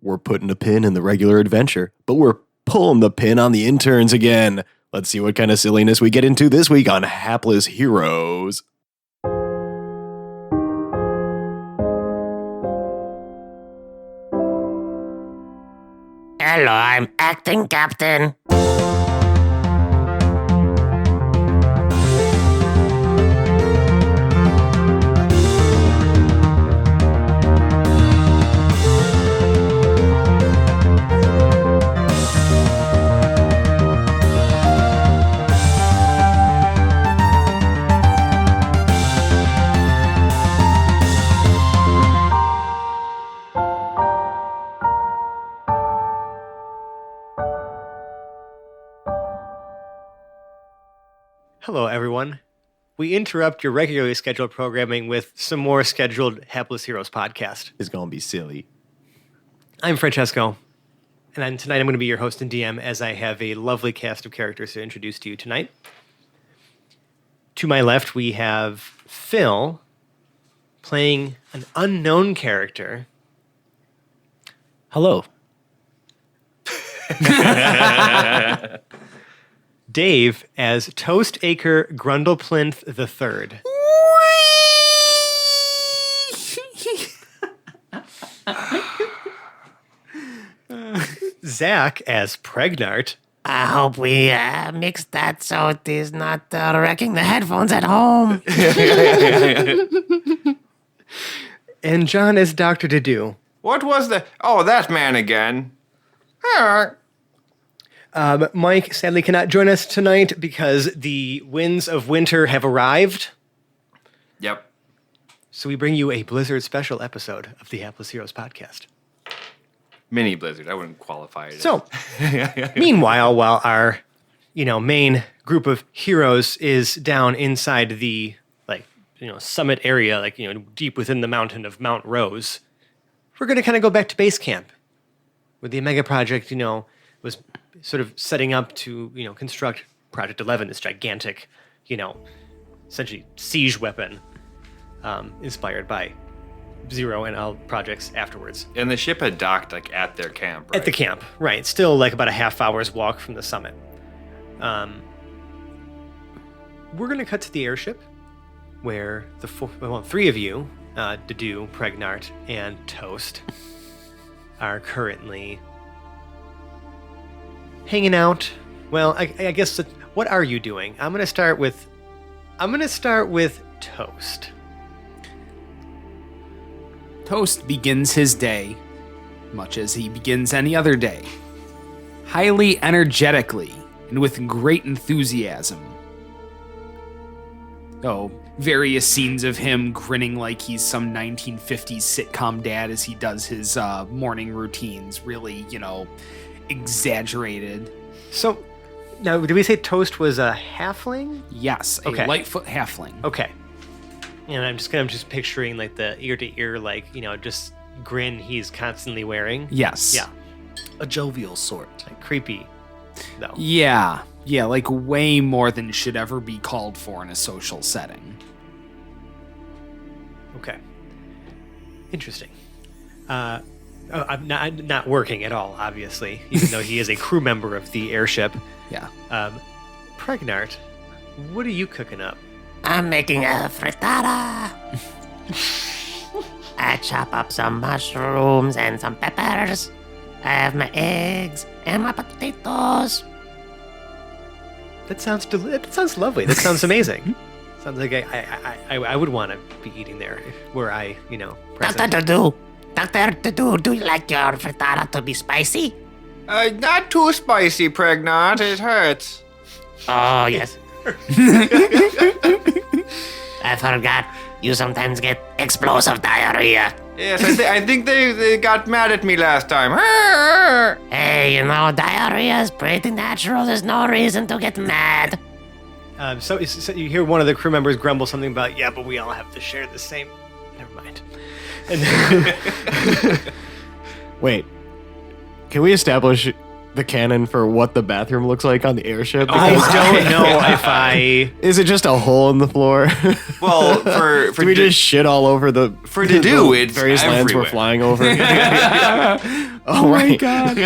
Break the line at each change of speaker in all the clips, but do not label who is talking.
We're putting a pin in the regular adventure, but we're pulling the pin on the interns again. Let's see what kind of silliness we get into this week on Hapless Heroes.
Hello, I'm acting captain.
Hello, everyone. We interrupt your regularly scheduled programming with some more scheduled Hapless Heroes podcast.
It's going to be silly.
I'm Francesco, and tonight I'm going to be your host and DM as I have a lovely cast of characters to introduce to you tonight. To my left, we have Phil playing an unknown character.
Hello.
Dave as Toast Acre Grundleplinth III. Zach as Pregnart.
I hope we mix that so it is not wrecking the headphones at home.
And John as Dr. Dedu.
What was the... Oh, that man again.
Mike sadly cannot join us tonight because the winds of winter have arrived.
Yep.
So we bring you a Blizzard special episode of the Hapless Heroes podcast.
Mini Blizzard. I wouldn't qualify it.
So, meanwhile, while our, main group of heroes is down inside the, summit area, deep within the mountain of Mount Rose, we're going to kind of go back to base camp, where the Omega Project, was sort of setting up to, construct Project 11, this gigantic, essentially siege weapon, inspired by Zero and all projects afterwards.
And the ship had docked, at their camp, right?
At the camp, right. Still, about a half hour's walk from the summit. We're going to cut to the airship, where three of you, Dedu, Pregnart, and Toast, are currently hanging out. Well, I guess, what are you doing? I'm going to start with Toast.
Toast begins his day, much as he begins any other day, highly energetically and with great enthusiasm. Various scenes of him grinning like he's some 1950s sitcom dad as he does his morning routines, really, exaggerated.
So, now, did we say Toast was a halfling?
Yes, a Lightfoot halfling.
Okay. And I'm just picturing the ear to ear, just grin he's constantly wearing.
Yes.
Yeah.
A jovial sort.
Creepy, though.
Yeah, way more than should ever be called for in a social setting.
Okay. Interesting. I'm not working at all, obviously, even though he is a crew member of the airship.
Yeah.
Pregnart, what are you cooking up?
I'm making a frittata. I chop up some mushrooms and some peppers. I have my eggs and my potatoes.
That sounds lovely. That sounds amazing. Sounds like I would want to be eating there were I, present.
Dr. Dedu, do you like your frittata to be spicy?
Not too spicy, Pregnant. It hurts.
Oh, yes. I forgot. You sometimes get explosive diarrhea.
Yes, I think they got mad at me last time.
Hey, diarrhea is pretty natural. There's no reason to get mad.
So you hear one of the crew members grumble something about, yeah, but we all have to share the same. Never mind. And
Wait, can we establish the canon for what the bathroom looks like on the airship?
I
Because-
don't know if I.
Is it just a hole in the floor?
Well, for
Do we just shit all over the
For to do,
the
it's
various lands we're
everywhere.
flying over? Oh my
God.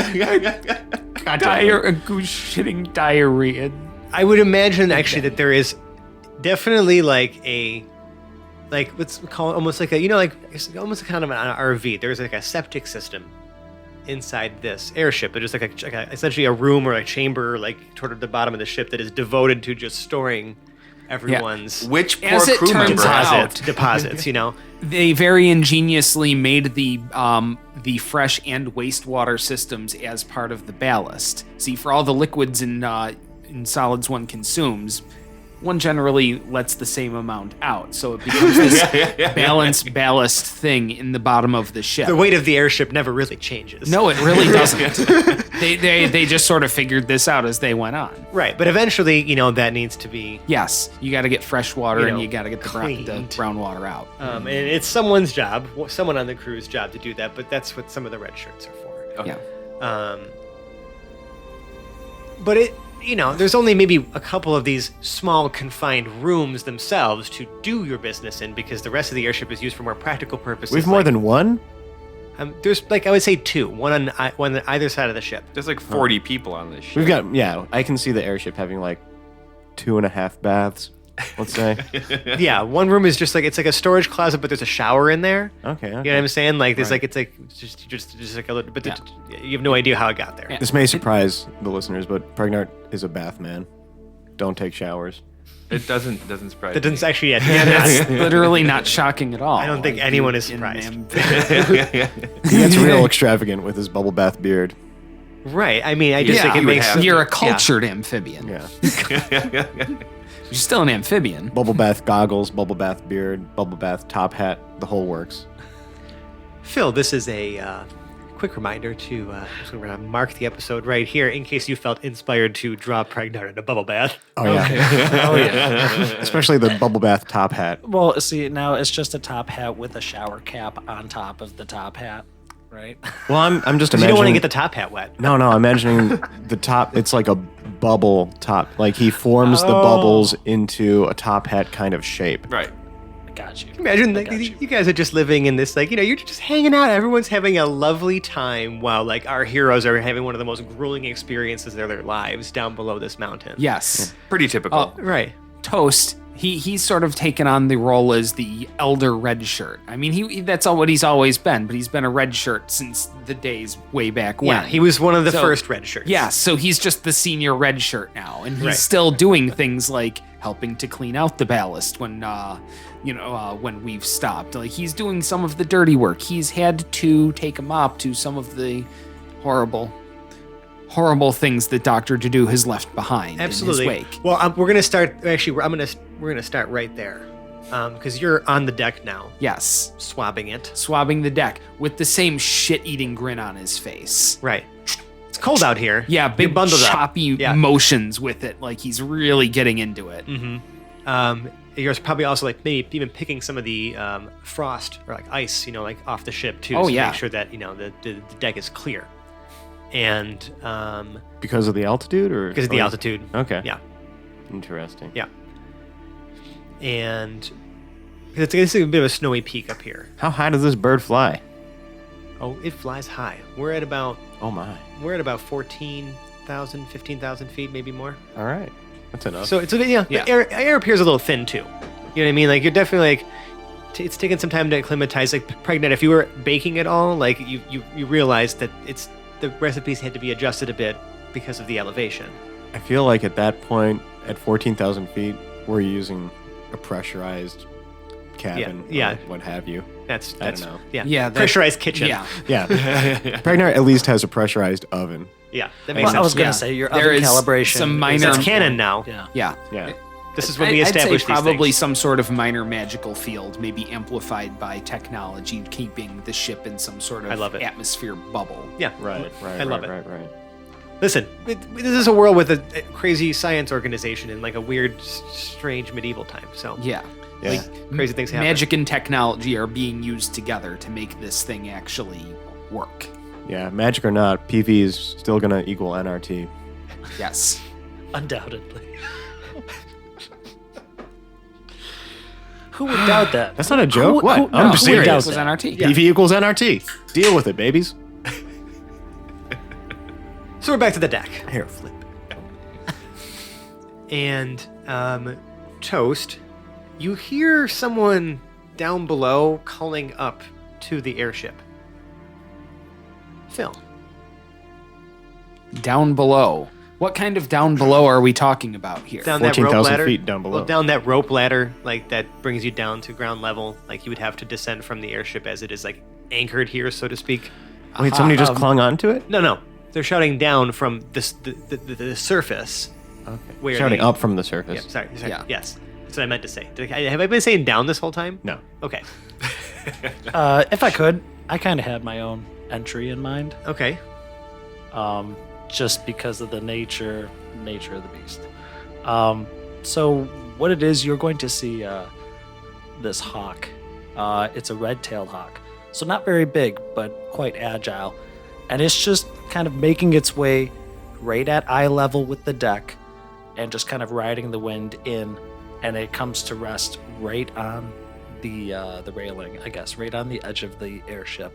God.
A goose shitting diarrhea.
I would imagine actually that there is definitely like let's call it almost like a like it's almost kind of an RV. There's like a septic system inside this airship. It's just like a essentially a room or a chamber like toward the bottom of the ship that is devoted to just storing everyone's
Which poor
As it
crew
turns
member
out-
deposits.
They very ingeniously made the fresh and wastewater systems as part of the ballast. See, for all the liquids and solids one consumes, one generally lets the same amount out, so it becomes this balanced ballast thing in the bottom of the ship.
The weight of the airship never really changes.
No, it really doesn't. They just sort of figured this out as they went on.
Right, but eventually, that needs to be.
Yes, you got to get fresh water and you got to get the
cleaned.
brown water out.
And it's someone's job, someone on the crew's job to do that, but that's what some of the red shirts are for.
Yeah.
But there's only maybe a couple of these small confined rooms themselves to do your business in because the rest of the airship is used for more practical purposes.
We've more than one?
there's I would say two, one on either side of the ship.
There's like 40 people on this ship.
We've got, I can see the airship having like 2.5 baths, let's say.
Yeah, one room is just like it's like a storage closet, but there's a shower in there.
Okay.
You know what I'm saying? Like there's
Right.
it's like just like a little, but you have no idea how it got there.
Yeah.
This may surprise the listeners, but Pregnart is a bath man. Don't take showers.
It doesn't surprise
That doesn't
me.
actually.
That's literally not shocking at all.
I don't think anyone is surprised.
He gets real extravagant with his bubble bath beard.
Right. I mean, I just think it
you would
makes
have
You're a
yeah.
cultured amphibian.
Yeah.
You're still an amphibian.
Bubble bath goggles, bubble bath beard, bubble bath top hat, the whole works.
Phil, this is a quick reminder to so we're gonna mark the episode right here in case you felt inspired to draw Pregnant in a bubble bath.
Oh, yeah.
Oh yeah.
Especially the bubble bath top hat.
Well, see, now it's just a top hat with a shower cap on top of the top hat, right?
Well, I'm just
You
imagining.
don't want to get the top hat wet.
No, I'm imagining the top. It's like a bubble top. Like he forms the bubbles into a top hat kind of shape.
Right.
I got you.
Imagine
I
that
got
you guys are just living in this, like, you're just hanging out. Everyone's having a lovely time while, like, our heroes are having one of the most grueling experiences of their lives down below this mountain.
Yes.
Pretty typical.
Right.
Toast, he's sort of taken on the role as the elder red shirt. I mean, that's all what he's always been, but he's been a red shirt since the days way back when.
Yeah, he was one of the
So-
first red shirts.
Yeah, so he's just the senior red shirt now, and he's
Right.
still doing things like helping to clean out the ballast when when we've stopped. Like he's doing some of the dirty work. He's had to take a mop to some of the horrible things that Dr. Jadu has left behind
Absolutely.
in his wake.
Well, we're gonna start. Actually, we're gonna start right there, because you're on the deck now,
Yes,
swabbing it.
swabbing the deck with the same shit-eating grin on his face.
Right. It's cold out here.
Yeah,
You're
big
bundled up.
choppy
Yeah.
motions with it, like he's really getting into it.
You're probably also like maybe even picking some of the frost or like ice, like off the ship too.
Oh,
to
yeah.
Make sure that the deck is clear, and
Because of the altitude, or
because of the
or-
altitude.
Okay.
Yeah.
Interesting.
Yeah. And it's a bit of a snowy peak up here.
How high does this bird fly?
Oh, it flies high. We're at about
Oh my.
14,000, 15,000 feet, maybe more.
All right. That's enough.
So it's a bit,
Yeah.
the air appears a little thin too. You know what I mean? Like you're definitely like, it's taken some time to acclimatize. Like Pregnant, if you were baking at all, like you realize that the recipes had to be adjusted a bit because of the elevation.
I feel like at that point, at 14,000 feet, we're using a pressurized cabin,
Yeah,
or what have you.
That's
I don't know.
Yeah,
Yeah, that-
pressurized kitchen.
Yeah.
Yeah. Pregnant at least has a pressurized oven.
yeah, that makes
Well, I
sense.
was gonna
Yeah.
say your
There
oven
is
calibration.
some
is
minor-
on
That's canon
point.
now.
Yeah.
Yeah.
Yeah.
This is when we
I'd
establish
say probably
these things.
some sort of minor magical field, maybe amplified by technology, keeping the ship in some sort of
I love it.
atmosphere bubble.
Yeah,
Right.
I love it.
Right.
Listen, this is a world with a crazy science organization in like a weird, strange medieval time. So
Yeah.
Yeah.
crazy things happen.
Magic and technology are being used together to make this thing actually work.
Yeah, magic or not, PV is still gonna equal NRT.
Yes.
Undoubtedly. Who would doubt that?
That's not a joke.
Who-
What?
who-
I'm
no,
just
who would doubt
serious.
was
that?
NRT.
PV equals NRT. Deal with it, babies.
So we're back to the deck.
Hair flip.
And Toast, you hear someone down below calling up to the airship. Phil.
Down below. What kind of down below are we talking about here?
Down that rope
14,000
ladder.
feet down below.
Well, down that rope ladder, like that brings you down to ground level. Like you would have to descend from the airship as it is like anchored here, so to speak.
Wait, somebody just clung onto it?
No. They're shouting down from this the surface.
Okay.
Where
Shouting
they-
up from the
Yeah,
surface.
sorry.
Yeah.
Yes. That's what I meant to say. Have I been saying down this whole time?
No.
Okay.
If I could, I kind of had my own entry in mind,
Okay.
just because of the nature of the beast. So what it is, you're going to see this hawk. It's a red-tailed hawk, so not very big, but quite agile, and it's just kind of making its way right at eye level with the deck, and just kind of riding the wind in, and it comes to rest right on the railing, I guess, right on the edge of the airship.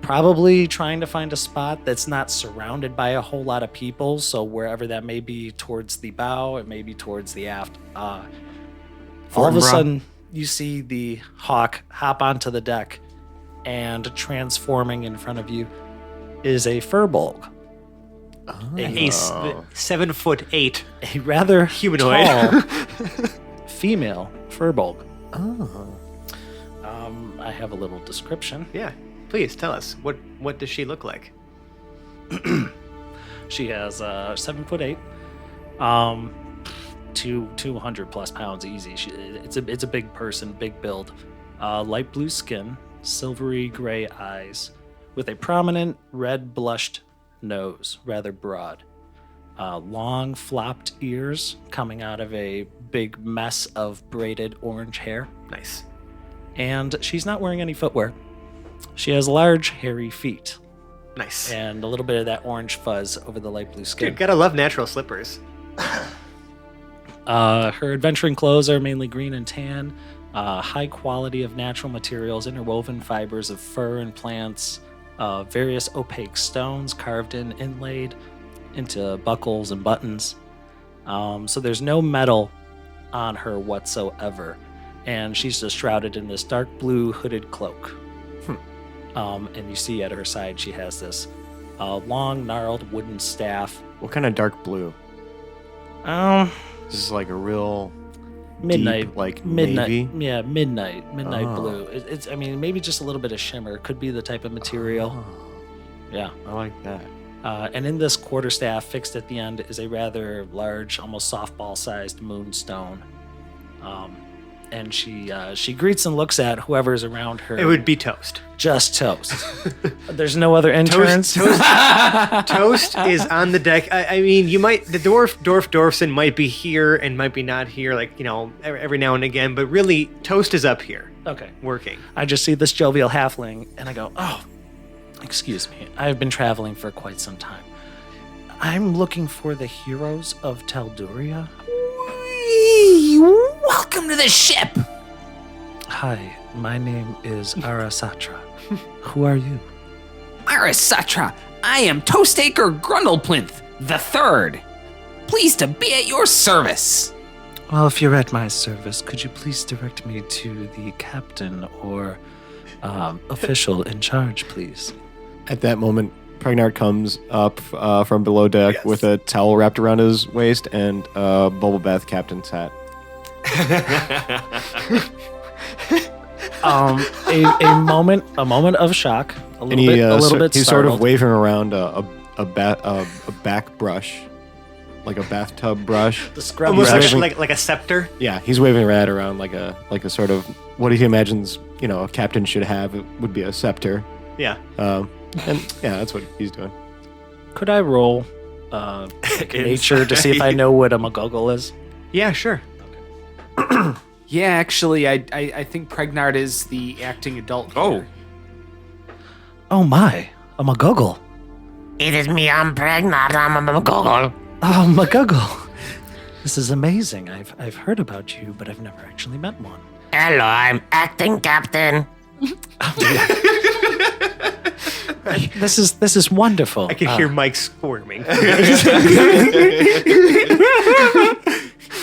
Probably trying to find a spot that's not surrounded by a whole lot of people, so wherever that may be, towards the bow, it may be towards the aft. All of a
Fortinbras.
sudden, you see the hawk hop onto the deck, and transforming in front of you is a furbolg,
A 7'8"
a rather
humanoid.
tall female furbolg.
Oh.
I have a little description.
Yeah. Please tell us what does she look like?
She has 7'8", 200 plus pounds easy. It's a big person, big build, light blue skin, silvery gray eyes, with a prominent red blushed nose, rather broad, long flopped ears coming out of a big mess of braided orange hair,
Nice.
and she's not wearing any footwear. She has large, hairy feet
Nice.
and a little bit of that orange fuzz over the light blue skin.
Dude, gotta love natural slippers.
Her adventuring clothes are mainly green and tan, high quality of natural materials, interwoven fibers of fur and plants, various opaque stones carved in, inlaid into buckles and buttons. So there's no metal on her whatsoever, and she's just shrouded in this dark blue hooded cloak. And you see at her side she has this long, gnarled wooden staff.
What kind of dark blue?
Um,
This is like a real
midnight,
deep, like
midnight,
navy.
yeah, midnight
Oh.
blue. It's, I mean, maybe just a little bit of shimmer. Could be the type of material.
Oh,
Yeah.
I like that.
And in this quarterstaff, fixed at the end, is a rather large, almost softball-sized moonstone. And she greets and looks at whoever's around her.
It would be Toast.
just Toast. There's no other interns.
Toast is on the deck. I mean, you might the Dorfson might be here and might be not here, like, you know, every now and again. But really, Toast is up here
Okay.
working.
I just see this jovial halfling, and I go, "Oh, excuse me. I've been traveling for quite some time. I'm looking for the heroes of Talduria."
Welcome to the ship.
Hi, my name is Arasatra. Who are you?
Arasatra, I am Toastacre Grundleplinth the Third. Pleased to be at your service.
Well, if you're at my service, could you please direct me to the captain or official in charge, please?
At that moment, Pregnart comes up from below deck with a towel wrapped around his waist and a bubble bath captain's hat.
A moment of shock. A
And
little bit
he's sort of
startled.
waving around a back brush, like a bathtub brush.
The scrub
Almost
brush.
like a scepter.
Yeah, he's waving that around like a sort of what he imagines, you know, a captain should have. It would be a scepter.
Yeah.
And yeah, that's what he's doing.
Could I roll nature to see if I know what a McGuggle is?
Yeah, sure.
Yeah, actually, I think Pregnard is the acting adult.
Oh.
here.
Oh my!
a McGuggle.
It is me, I'm pregnant, I'm a McGoggle.
Oh, McGuggle. This is amazing. I've heard about you, but I've never actually met one.
Hello, I'm acting captain.
This is wonderful.
I can hear Mike squirming.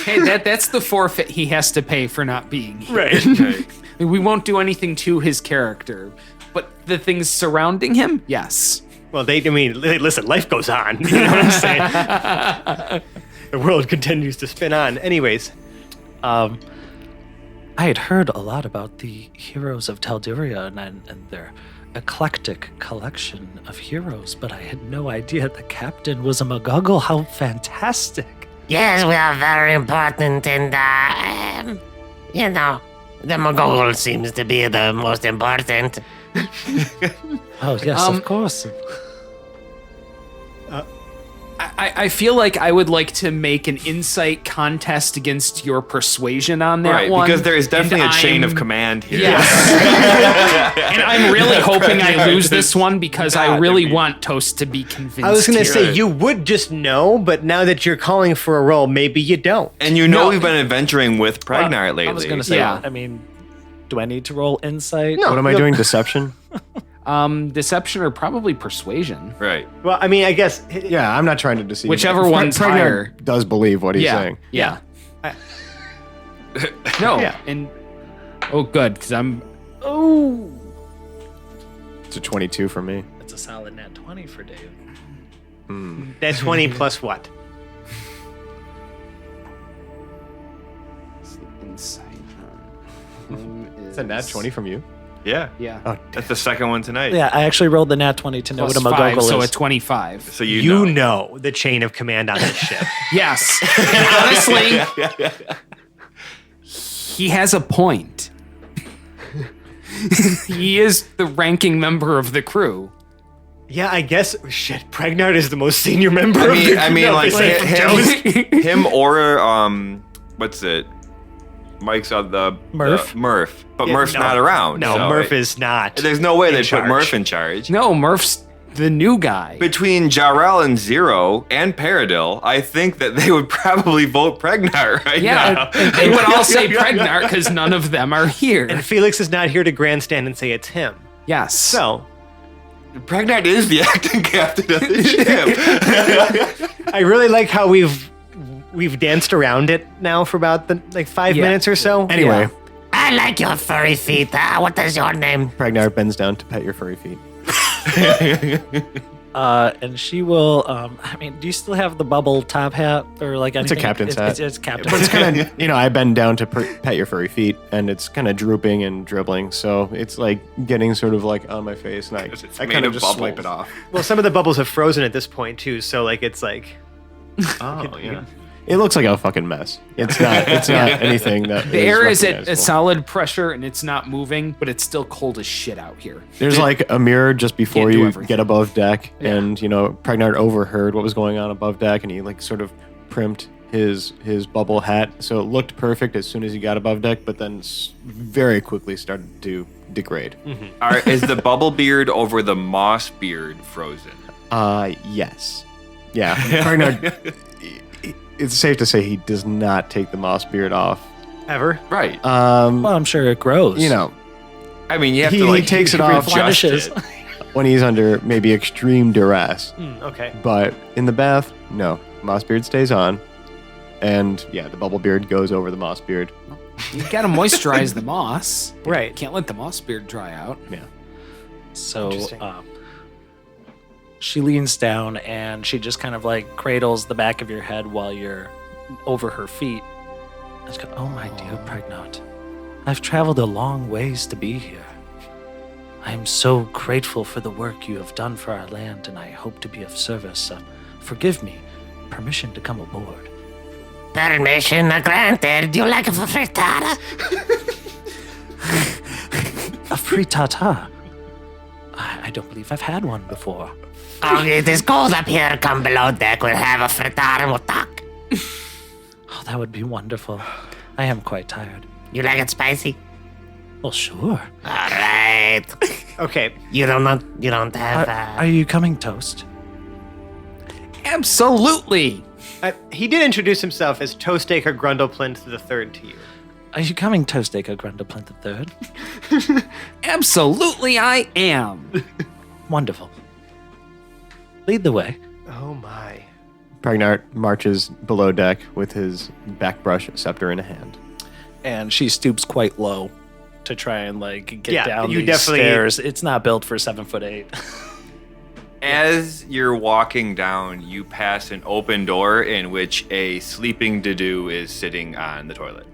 Hey, that's the forfeit he has to pay for not being here.
Right.
We won't do anything to his character, but the things surrounding him, yes.
Well, listen, life goes on. You know what I'm saying? The world continues to spin on. Anyways,
I had heard a lot about the heroes of Talduria and their eclectic collection of heroes, but I had no idea the captain was a McGuggle. How fantastic!
Yes, we are very important, and, the McGoggle seems to be the most important.
Oh, yes, of course.
I feel like I would like to make an insight contest against your persuasion on that
Right,
one.
because there is definitely a
and
chain of
I'm-
command here.
Yes. And I'm really hoping I lose this one because I really want Toast to be convinced.
I was going to
here.
say you would just know, but now that you're calling for a roll, maybe you don't.
And
No.
we've been adventuring with Pragnar lately.
I was going to say,
Yeah.
I mean, do I need to roll insight?
No.
What am I doing? Deception?
Deception or probably persuasion.
Right.
Well, I mean, I guess.
Yeah, I'm not trying to deceive.
Whichever
Pre-
one's
Pragnar
higher.
does believe what he's
Yeah.
saying.
Yeah. No.
Yeah.
And oh, good, because I'm. Oh.
It's a 22 for me.
It's a solid nat 20 for Dave.
That 20 plus what?
Insight.
It's a nat 20 from you.
Yeah.
Yeah.
Oh,
That's the second one tonight.
Yeah, I actually rolled the nat 20 to know
Plus
what a
5,
McGuggle
so
is.
a 25.
So
You know the chain of command on this ship.
Yes. And honestly, he has a point. He is the ranking member of the crew.
Yeah, I guess. Shit, Pregnard is the most senior member of the
I mean,
no,
like
aside from Toast.
him or what's it? Mike's the
Murph?
Murph, but
Yeah,
Murph's
no.
not around.
No,
so
Murph is not.
There's no way
in
they put
charge.
Murph in charge.
No, Murph's the new guy.
Between Jarrell and Zero and Paradil, I think that they would probably vote Pragnar right now.
Yeah, they would all say Pragnar because none of them are here.
And Felix is not here to grandstand and say it's him.
Yes.
So,
Pragnar is the acting captain of the ship.
I really like how we've danced around it now for about 5 minutes or so.
Anyway,
I like your furry feet. What is your name?
Pragnar bends down to pet your furry feet.
And she will, I mean, do you still have the bubble top hat or like anything?
It's a captain's hat.
It's captain.
But it's kind of, I bend down to pet your furry feet, and it's kind of drooping and dribbling, so it's like getting sort of like on my face, and I
It's
kind
made
of
of
just swipe
bubbles.
it off.
Well, some of the bubbles have frozen at this point too, so it's like
Oh, yeah. It looks like a fucking mess. It's not. It's not anything that
the air is at a
recognizable.
solid pressure and it's not moving, but it's still cold as shit out here.
There's like a mirror just before
Can't do
you
everything.
get above deck, and Pregnard overheard what was going on above deck, and he like sort of primped his bubble hat, so it looked perfect as soon as he got above deck, but then very quickly started to degrade.
Is the bubble beard over the moss beard frozen?
Yes, yeah. Pregnard. It's safe to say he does not take the moss beard off.
ever.
Right.
Well, I'm sure it grows.
I mean, you have
he
to like
takes it off
adjust
replenishes.
it.
when he's under maybe extreme duress,
Okay.
but in the bath, no. Moss beard stays on, and yeah, the bubble beard goes over the moss beard.
You gotta moisturize the moss.
Right.
Can't let the moss beard dry out.
Yeah.
So
Interesting.
she leans down and she just kind of like cradles the back of your head while you're over her feet. I just go, oh my dear Pregnant, I've traveled a long ways to be here. I am so grateful for the work you have done for our land, and I hope to be of service. Forgive me. Permission to come aboard.
Permission granted. Do you like a frittata?
A frittata? I don't believe I've had one before.
Oh, it is cold up here. Come below deck. We'll have a frittata and we'll talk.
Oh, that would be wonderful. I am quite tired.
You like it spicy?
Well, sure.
All right. wait.
Okay.
You don't have.
Are you coming, Toast?
Absolutely.
He did introduce himself as Toastacre Grundleplint III to you.
Are you coming, Toastacre Grundleplint III?
Absolutely, I am.
Wonderful. Lead the way.
Oh my.
Pregnart marches below deck with his backbrush scepter in a hand.
And she stoops quite low to try and get down
you
these
definitely-
stairs. It's not built for 7'8".
As you're walking down, you pass an open door in which a sleeping Dedu is sitting on the toilet.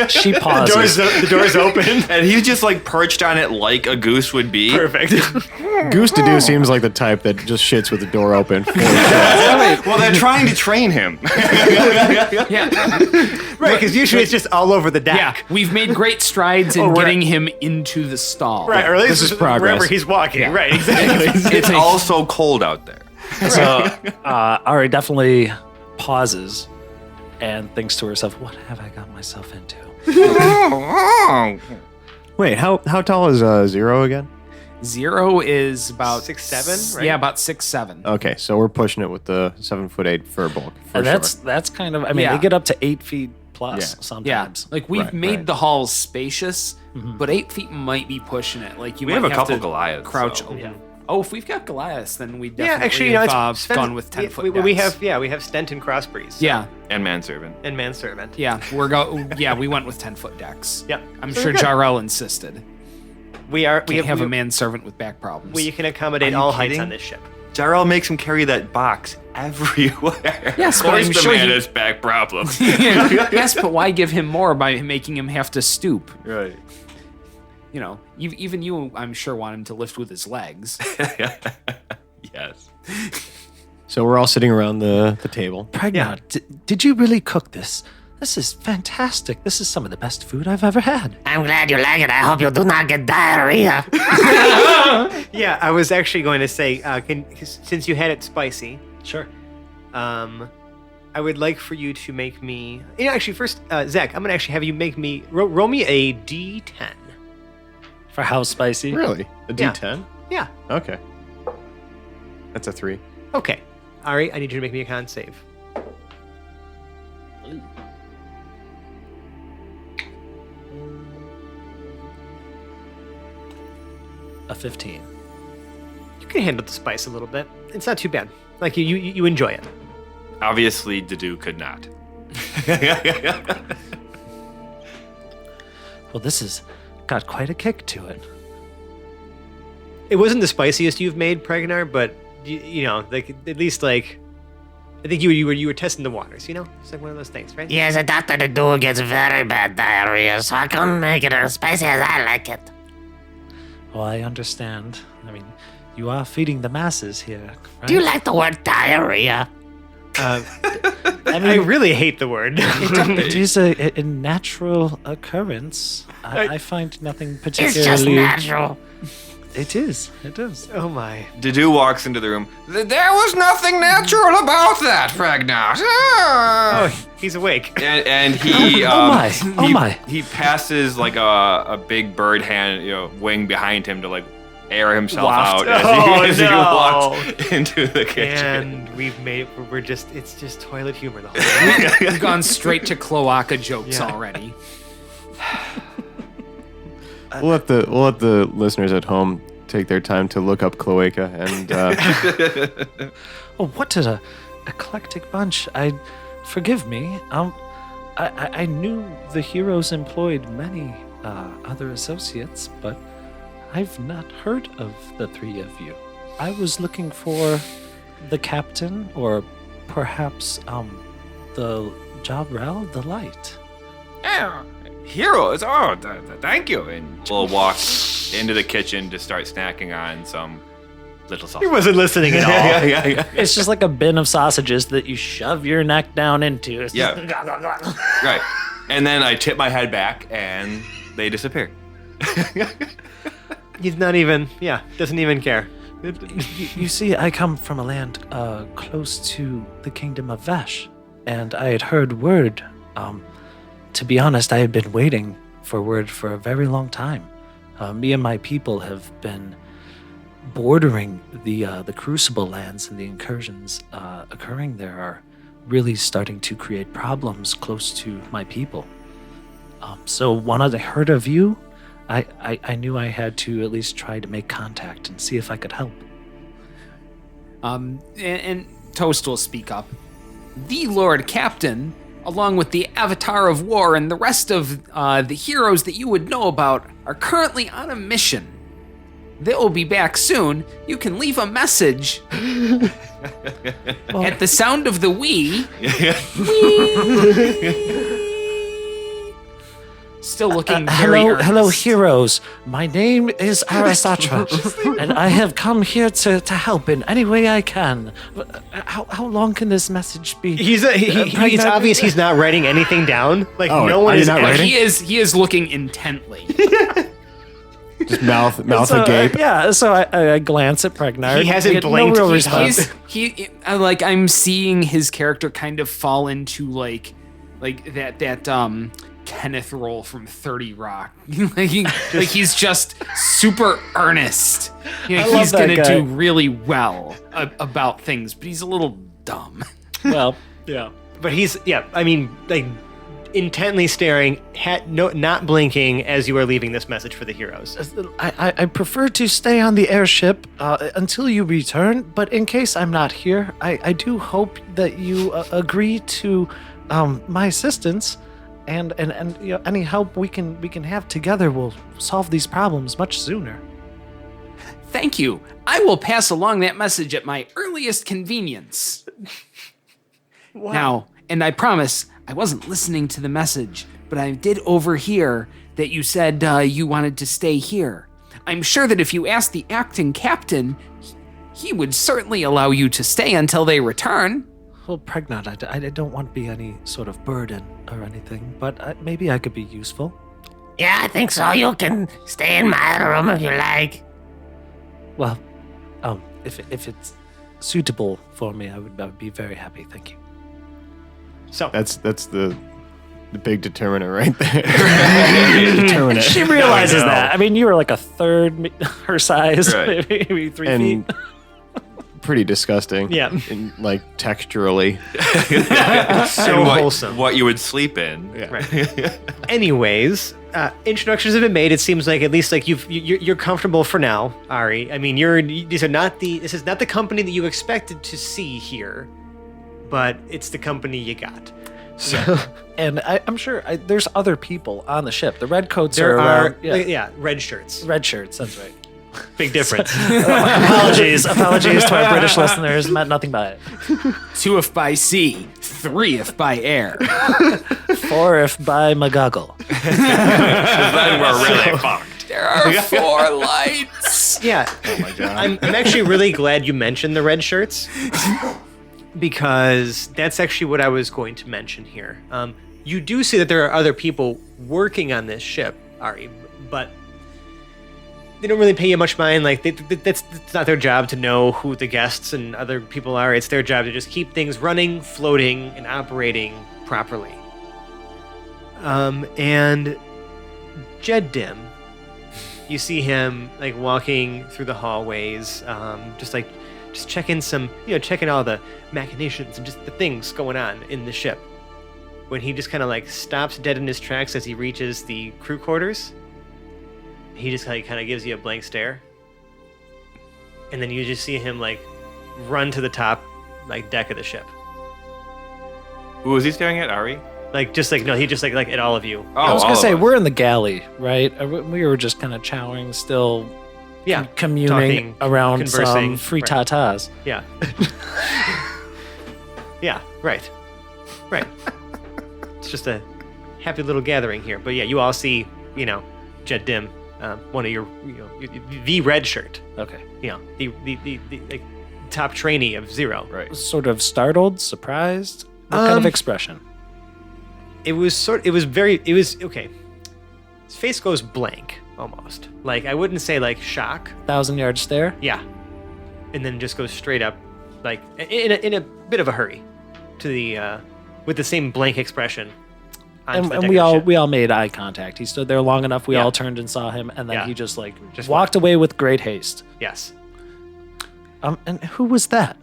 She pauses.
The door's open.
And he's just like perched on it like a goose would be.
Perfect.
Goose to do seems like the type that just shits with the door open.
Well, they're trying to train him.
Yeah.
Right, because usually it's just all over the deck.
Yeah, we've made great strides in getting him into the stall.
Right, or at least
This is progress.
wherever he's walking. Right, exactly.
It's also cold out there.
So Ari definitely pauses and thinks to herself, what have I got myself into?
Wait, how tall is Zero again?
0 is about
6'7", right?
Yeah, about 6'7".
Okay, so we're pushing it with the 7'8" fur bulk. For
And
sure.
that's kind of, I mean,
Yeah.
they get up to 8 feet plus
Yeah.
Yeah,
sometimes.
like we've
Right,
made
right.
the halls spacious, but 8 feet might be pushing it. Like you
We
might
have a couple
to
Goliaths,
crouch.
so-
Yeah.
Oh, if we've got Goliaths, then we definitely
Yeah, actually, you know,
have
it's
gone with 10-foot.
we have Stent and Crossbreeze.
Yeah,
And manservant.
And Manservant.
yeah, we went with 10-foot decks.
Yep.
I'm
So
sure
we're good.
Jarrell insisted.
We have
a manservant with back problems.
We can accommodate
Are you
all heights
kidding?
on this ship.
Jarrell makes him carry that box everywhere.
Yes,
of
but
course
I'm
the
sure
man
he-
has back problems.
Yes, but why give him more by making him have to stoop?
Right.
You know, even you, I'm sure, want him to lift with his legs.
Yes.
So we're all sitting around the table.
Pregnant, did you really cook this? This is fantastic. This is some of the best food I've ever had.
I'm glad you like it. I hope you do not get diarrhea.
Yeah, I was actually going to say, since you had it spicy,
Sure.
I would like for you to make me. You know, actually, first, Zach, I'm gonna actually have you make me roll me a D10.
For how spicy?
Really? A
Yeah.
D10?
Yeah.
Okay. That's a 3.
Okay. Ari, I need you to make me a con save.
A 15.
You can handle the spice a little bit. It's not too bad. Like you enjoy it.
Obviously, Dedu could not.
Well, this has got quite a kick to it.
It wasn't the spiciest you've made, Pregnar, but you know, like at least like, I think you were testing the waters. You know, it's like one of those things, right?
Yes, a Dr. Dedu gets very bad diarrhea, so I couldn't make it as spicy as I like it.
Well, I understand. I mean, you are feeding the masses here, right?
Do you like the word diarrhea?
I really hate the word.
It is a natural occurrence. I find nothing
It's
particularly...
just natural.
It is. It is.
Oh my.
Dedu walks into the room. There was nothing natural about that, Ragnar.
Oh, he's awake.
And he,
my. Oh
he,
my.
he passes like a big bird hand, wing behind him to like air himself
Waft.
out as,
Oh,
as he
no.
walks into the kitchen.
And we've made it's just toilet humor the whole time.
We've gone straight to cloaca jokes
Yeah.
already.
We'll let the listeners at home take their time to look up cloaca and
Oh, what a eclectic bunch. Forgive me. I knew the heroes employed many other associates, but I've not heard of the three of you. I was looking for the captain, or perhaps the Jabrel, the light.
Yeah, heroes. Oh, thank you. And we'll walk into the kitchen to start snacking on some little
He
sausage.
wasn't listening at all.
yeah.
It's just like a bin of sausages that you shove your neck down into. It's
Yeah. Right. And then I tip my head back and they disappear.
He's not even. Yeah, doesn't even care.
You see, I come from a land close to the kingdom of Vesh, and I had heard word. To be honest, I had been waiting for word for a very long time. Me and my people have been bordering the Crucible lands, and the incursions occurring there are really starting to create problems close to my people. So when I heard of you, I knew I had to at least try to make contact and see if I could help.
And Toast will speak up. The Lord Captain, along with the Avatar of War and the rest of the heroes that you would know about, are currently on a mission. They will be back soon. You can leave a message at the sound of the wee. Still looking very earnest.
Hello, heroes. My name is Arasatra, and I have come here to help in any way I can. How long can this message be?
It's obvious he's not writing anything down. Like
Oh,
no one
are you
is.
not writing?
He is looking intently.
Just mouth
So,
agape.
so I glance at Pregnard.
He hasn't
Get
blinked.
No real
He's-
response.
I'm seeing his character kind of fall into like that Kenneth role from 30 Rock. He's just super earnest. You know,
I love
he's
that
gonna
guy.
do really well about things, but he's a little dumb.
Well, yeah.
But he's intently staring, not blinking as you are leaving this message for the heroes.
I prefer to stay on the airship until you return, but in case I'm not here, I do hope that you agree to my assistance, and you know, any help we can have together will solve these problems much sooner.
Thank you. I will pass along that message at my earliest convenience. Now, and I promise I wasn't listening to the message, but I did overhear that you said you wanted to stay here. I'm sure that if you asked the acting captain, he would certainly allow you to stay until they return.
Well, Pregnant, I don't want to be any sort of burden or anything, but maybe I could be useful.
Yeah, I think so. You can stay in my room if you like.
Well, if it's suitable for me, I would be very happy. Thank you.
So
That's the big determiner right there. Determinant.
She realizes
know.
that. I mean, you were like a third her size,
Right.
maybe 3
And
feet.
pretty disgusting.
Yeah.
In, like texturally.
so wholesome.
What you would sleep in.
Right. Anyways, introductions have been made. It seems like at least like you're comfortable for now, Ari. I mean, this is not the company that you expected to see here, but it's the company you got. So
And I'm sure there's other people on the ship. The red coats
there are
around,
red shirts.
red shirts. That's right.
Big difference.
Apologies to our British listeners. Meant nothing by it.
2 if by sea, 3 if by air.
4 if by McGuggle.
Then we're really fucked.
There are 4 lights.
Yeah.
Oh my god.
I'm actually really glad you mentioned the red shirts because that's actually what I was going to mention here. You do see that there are other people working on this ship, Ari, but they don't really pay you much mind. Like that's not their job to know who the guests and other people are. It's their job to just keep things running, floating, and operating properly. And Jeddim, you see him like walking through the hallways, just checking checking all the machinations and just the things going on in the ship. When he just kind of like stops dead in his tracks as he reaches the crew quarters, he just kind of gives you a blank stare, and then you just see him like run to the top like deck of the ship.
Who was he staring at, Ari?
He just like at all of you.
Oh,
I was
all
gonna
of
say
us.
we're in the galley, right? We were just kind of chowing, still
Yeah,
communing
talking,
around
conversing,
some free
right.
tatas.
Yeah. Yeah, right. It's just a happy little gathering here. But yeah, you all see, Jeddim, one of your, the red shirt.
Okay.
The like, top trainee of Zero.
Right.
Sort of startled, surprised. What kind of expression?
It was okay. His face goes blank almost. Like I wouldn't say like shock.
1,000-yard stare.
Yeah. And then just goes straight up, like in a bit of a hurry, to the with the same blank expression. onto the
And
deck
we
of the
all
ship.
we all made eye contact. He stood there long enough. We
Yeah.
all turned and saw him, and then
Yeah.
he just
Just
walked away with great haste.
Yes.
And who was that?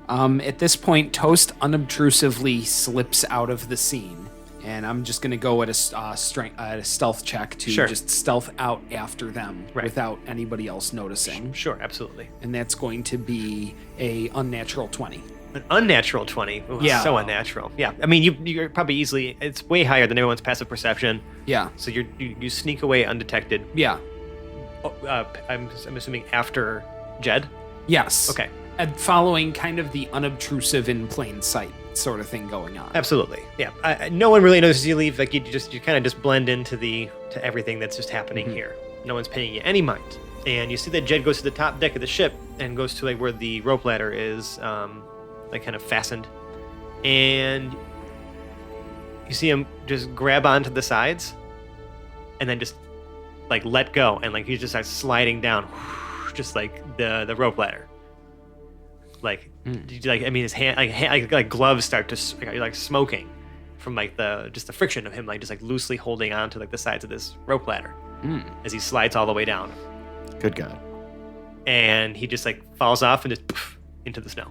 At this point, Toast unobtrusively slips out of the scene, and I'm just gonna go at a stealth check to
Sure.
just stealth out after them
Right.
without anybody else noticing,
Sure, absolutely.
and that's going to be a unnatural 20.
An unnatural 20. Ooh,
Yeah.
So unnatural. Yeah. I mean, you're probably easily, it's way higher than everyone's passive perception.
Yeah,
So you sneak away undetected.
yeah,
I'm assuming after Jed.
yes.
Okay.
And following kind of the unobtrusive in plain sight sort of thing going on.
Absolutely. Yeah. No one really notices you leave. Like you kind of just blend into to everything that's just happening here. No one's paying you any mind. And you see that Jed goes to the top deck of the ship and goes to like where the rope ladder is, like kind of fastened. And you see him just grab onto the sides and then just like let go, and like he just starts sliding down, just like the rope ladder. Like, I mean, his hand, like gloves start to like smoking from like the friction of him, like just like loosely holding on to like the sides of this rope ladder as he slides all the way down,
Good God.
and he just like falls off and just poof, into the snow.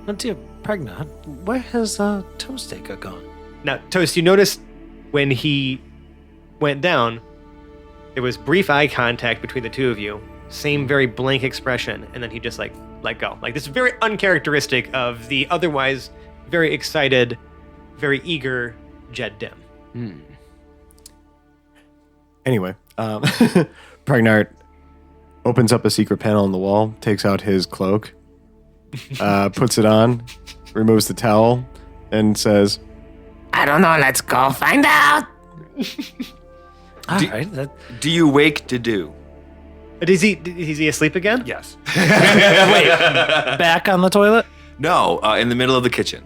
Oh dear, Pregnant, where has Toastacre gone?
Now, Toast, you noticed when he went down, there was brief eye contact between the two of you. Same very blank expression, and then he just like let go. Like this is very uncharacteristic of the otherwise very excited, very eager Jed Dim.
Anyway, Pregnart opens up a secret panel on the wall, takes out his cloak, puts it on, removes the towel, and says,
I don't know. Let's go find out.
All right, that,
Do you wake to do?
Is he asleep again?
Yes.
back on the toilet.
No, in the middle of the kitchen.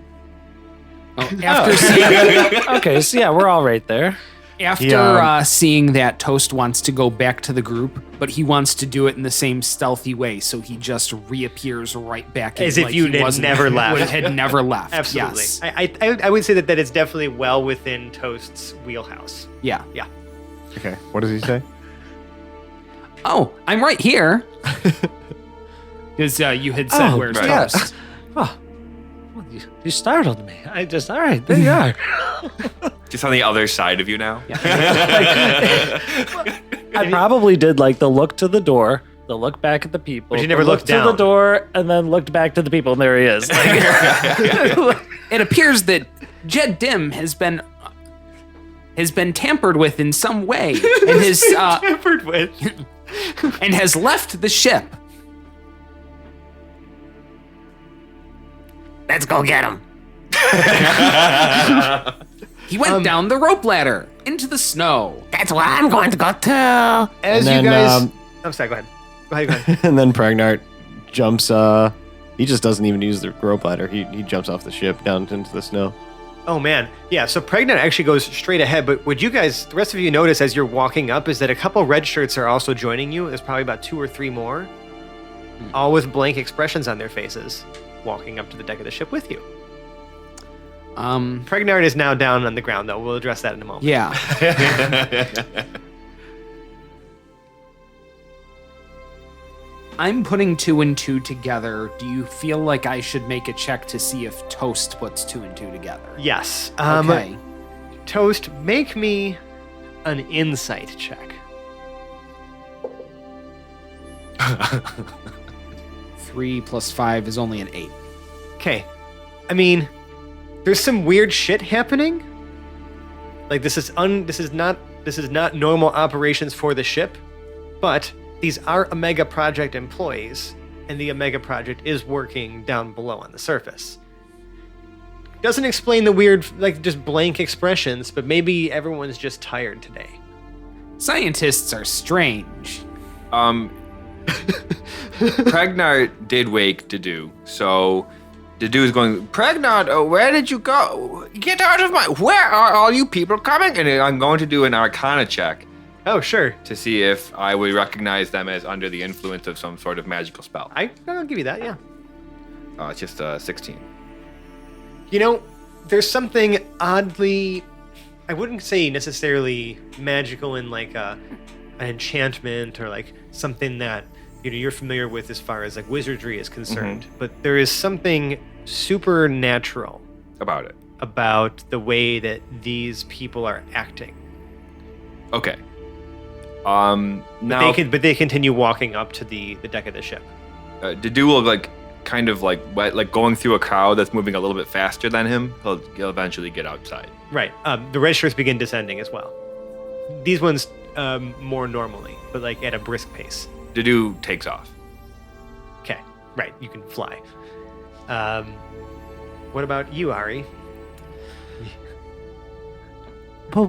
After seeing,
Okay, so yeah, we're all right there.
after seeing that, Toast wants to go back to the group, but he wants to do it in the same stealthy way, so he just reappears right back in,
As if
like
you
he
had
wasn't-
never left.
had never left.
Absolutely.
Yes.
I would say that it's definitely well within Toast's wheelhouse.
Yeah.
Yeah.
okay, what does he say?
Oh, I'm right here. Because you had said
Oh,
where's
right.
Toast.
Oh, well, you startled me. I just, all right, there you are.
Just on the other side of you now.
I probably did like the look to the door, the look back at the people.
But you never
the
looked
look to the
down.
door, and then looked back to the people, and there he is. Like,
It appears that Jed Dim has been tampered with in some way, and has
Tampered with.
and has left the ship.
Let's go get him.
He went down the rope ladder into the snow.
That's where I'm going to go too.
As
And
you
then,
guys. I'm sorry. Go ahead. Go ahead.
and then Pregnart jumps, he just doesn't even use the rope ladder. He jumps off the ship down into the snow.
Oh man, yeah. So Pregnant actually goes straight ahead, but what you guys, the rest of you notice as you're walking up is that a couple red shirts are also joining you. There's probably about 2 or 3 more, all with blank expressions on their faces, walking up to the deck of the ship with you. Pregnant is now down on the ground, though. We'll address that in a moment.
Yeah. I'm putting 2 and 2 together. Do you feel like I should make a check to see if Toast puts 2 and 2 together?
Yes.
Okay.
Toast, make me an insight check.
3 plus 5 is only an 8.
Okay. I mean, there's some weird shit happening. Like this is not normal operations for the ship, but these are Omega Project employees, and the Omega Project is working down below on the surface. Doesn't explain the weird, like just blank expressions, but maybe everyone's just tired today.
Scientists are strange.
Pregnart did wake Dedu, so Dedu is going, Pregnart, where did you go? Get out of my... Where are all you people coming? And I'm going to do an Arcana check
Oh, sure.
to see if I would recognize them as under the influence of some sort of magical spell.
I'll give you that, yeah.
It's just 16.
You know, there's something oddly, I wouldn't say necessarily magical in like an enchantment or like something that you're familiar with as far as like wizardry is concerned, but there is something supernatural
About it.
about the way that these people are acting.
Okay. Now
But they continue walking up to the deck of the ship.
Dedu will like kind of like going through a crowd that's moving a little bit faster than him. He'll eventually get outside.
Right. The red shirts begin descending as well. These ones more normally, but like at a brisk pace.
Dedu takes off.
Okay. Right. You can fly. What about you, Ari?
Well,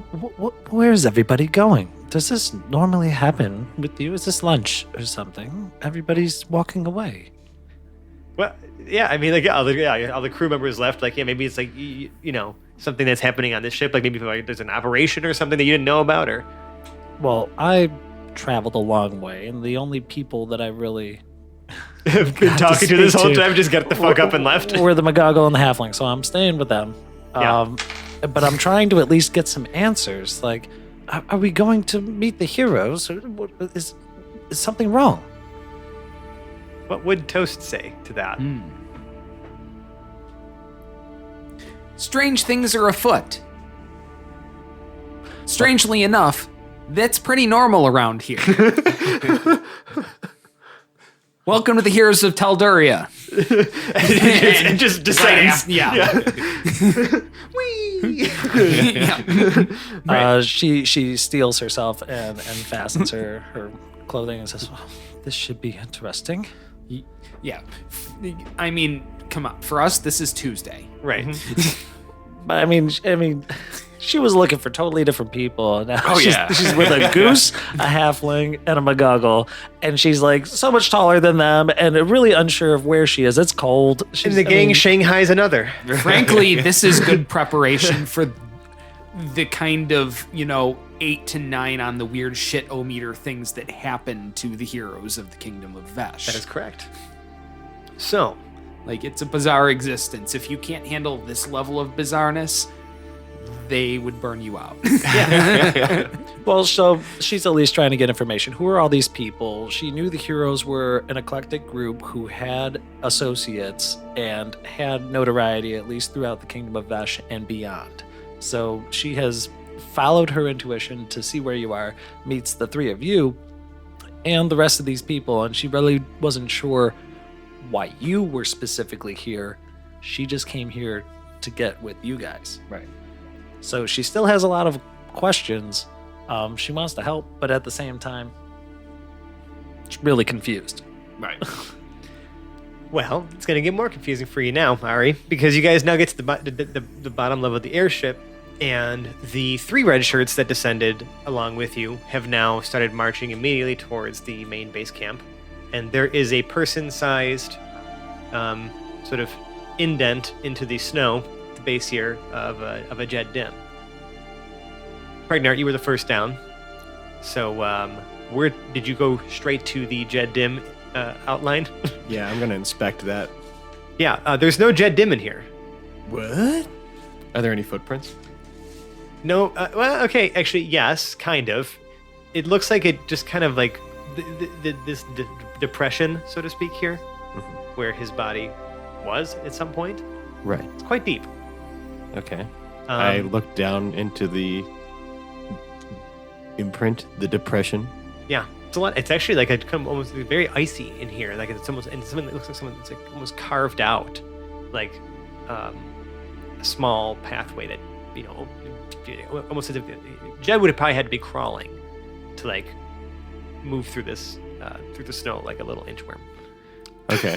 where's everybody going? Does this normally happen with you? Is this lunch or something? Everybody's walking away.
Well, yeah. I mean, like all the crew members left. Like, yeah, maybe it's like you know something that's happening on this ship. Like maybe like, there's an operation or something that you didn't know about, or
Well, I traveled a long way, and the only people that I really
have been talking to this whole time just got the fuck up and left.
were the McGoggle and the Halfling, so I'm staying with them.
Yeah.
But I'm trying to at least get some answers. Like, are we going to meet the heroes? Or is something wrong?
What would Toast say to that?
Strange things are afoot. Strangely enough, that's pretty normal around here. Welcome to the Heroes of Talduria.
And just descends.
She steals herself and fastens her clothing and says, well, this should be interesting.
Yeah. I mean, come on. For us, this is Tuesday.
Right.
But I mean, she was looking for totally different people. And now
yeah.
she's with a goose, a halfling, and a McGoggle, and she's like so much taller than them, and really unsure of where she is. It's cold.
And the gang Shanghai's another.
Frankly, this is good preparation for the kind of, 8 to 9 on the weird shit-o-meter things that happen to the heroes of the Kingdom of Vesh.
That is correct. So,
Like, it's a bizarre existence. If you can't handle this level of bizarreness, they would burn you out.
Well, so she's at least trying to get information. Who are all these people? She knew the heroes were an eclectic group who had associates and had notoriety, at least throughout the Kingdom of Vesh and beyond. So she has followed her intuition to see where you are, meets the three of you and the rest of these people, and she really wasn't sure why you were specifically here. She just came here to get with you guys.
Right.
So she still has a lot of questions. She wants to help, but at the same time, she's really confused.
Right.
well, it's going to get more confusing for you now, Ari, because you guys now get to the bottom level of the airship, and the 3 red shirts that descended along with you have now started marching immediately towards the main base camp. And there is a person-sized sort of indent into the snow at the base here of a jet dim. Pregnart, you were the first down. So where did you go straight to the jet dim outline?
Yeah, I'm gonna inspect that.
Yeah, there's no jet dim in here.
What? Are there any footprints?
No, well, okay, actually, yes, kind of. It looks like it just kind of like this depression, so to speak, here, where his body was at some point.
Right.
It's quite deep.
Okay. I look down into the imprint, the depression.
Yeah, it's a lot. It's actually like almost very icy in here. Like it's almost, and something that looks like someone that's like almost carved out, like a small pathway that almost as if Jed would have probably had to be crawling to like move through this through the snow like a little inchworm.
Okay.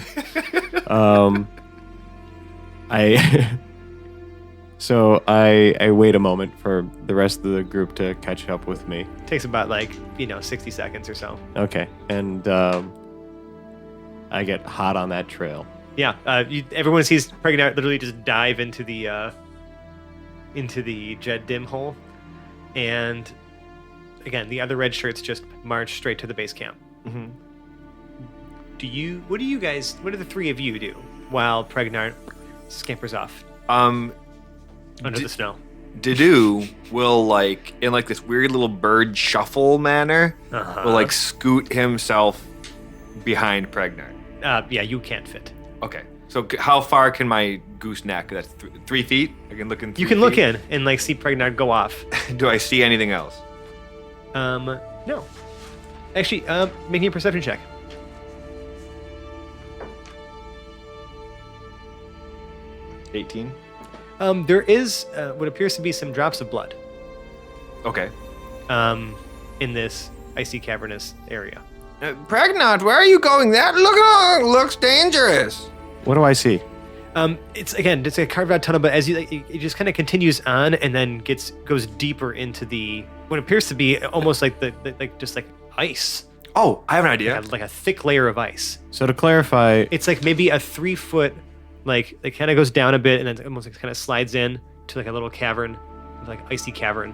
I wait a moment for the rest of the group to catch up with me.
Takes about 60 seconds or so.
Okay, and I get hot on that trail.
Yeah, everyone sees Pregnant literally just dive into the jet dim hole, and again the other red shirts just march straight to the base camp.
Mm-hmm.
What do the 3 of you do while Pregnant scampers off
Um,
under the snow.
Didu will like in like this weird little bird shuffle manner will like scoot himself behind Pregnard.
Yeah, you can't fit.
Okay, so how far can my gooseneck? That's 3 feet. I can look in.
You can look in and like see Pregnard go off.
Do I see anything else?
No. Actually, making a perception check.
$18.
There is what appears to be some drops of blood.
Okay.
In this icy cavernous area.
Pregnant, where are you going? That looks dangerous.
What do I see?
It's a carved out tunnel, but as you it just kind of continues on and then goes deeper into the what appears to be almost like just like ice.
Oh, I have an idea.
Like a thick layer of ice.
So to clarify,
It's like maybe a 3 foot, like it kind of goes down a bit and then almost like kind of slides in to like a little cavern, like icy cavern.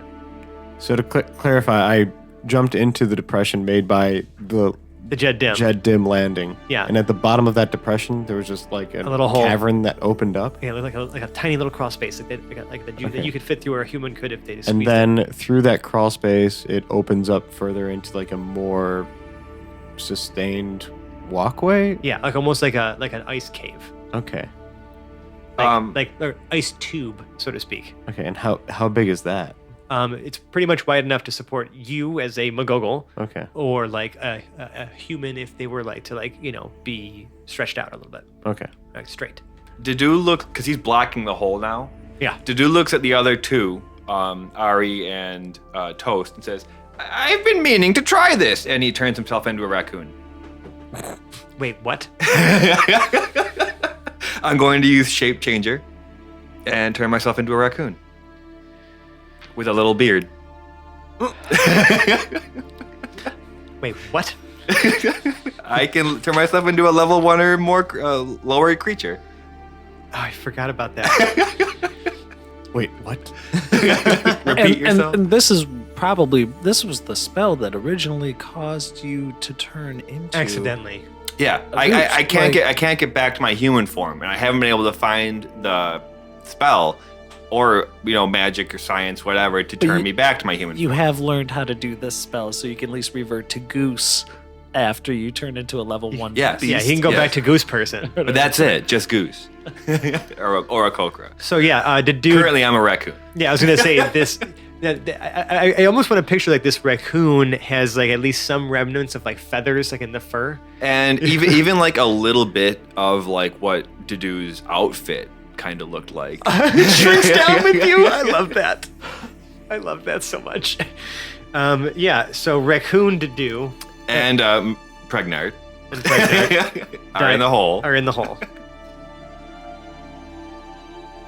So to clarify, I jumped into the depression made by the
Jed Dim.
Jed Dim landing.
Yeah.
And at the bottom of that depression, there was just like a
little hole.
cavern that opened up.
Yeah, like a tiny little crawl space that you could fit through, or a human could if they just
And
squeezed it.
then through that crawl space, it opens up further into like a more sustained walkway.
Yeah, like almost like an ice cave,
Okay.
like or ice tube, so to speak.
Okay. And how big is that?
It's pretty much wide enough to support you as a Magogol,
Okay.
or like a human if they were like to be stretched out a little bit,
Okay.
like straight.
Didu look because he's blocking the hole now.
Yeah.
Didu looks at the other two, Ari and Toast, and says, "I've been meaning to try this," and he turns himself into a raccoon.
Wait, what?
I'm going to use Shape Changer and turn myself into a raccoon with a little beard.
Wait, what?
I can turn myself into a level 1 or more lower creature.
Oh, I forgot about that.
Wait, what?
Repeat yourself.
And this was the spell that originally caused you to turn into
Accidentally.
Yeah, I can't get back to my human form, and I haven't been able to find the spell or magic or science, whatever, to turn me back to my human
You
form.
have learned how to do this spell, so you can at least revert to Goose after you turn into a level 1
Yes.
beast.
Yeah, he can go back to Goose Person.
But that's it, just Goose or a Kokra.
So yeah, did dude?
Currently, I'm a raccoon.
Yeah, I was gonna say this. I almost want to picture like this raccoon has like at least some remnants of like feathers like in the fur.
And even like a little bit of like what Didu's outfit kind of looked like.
It shrinks down with you. I love that. I love that so much. Yeah, so raccoon to do
And Pregnard
and Pregnant
are in the hole.
are in the hole.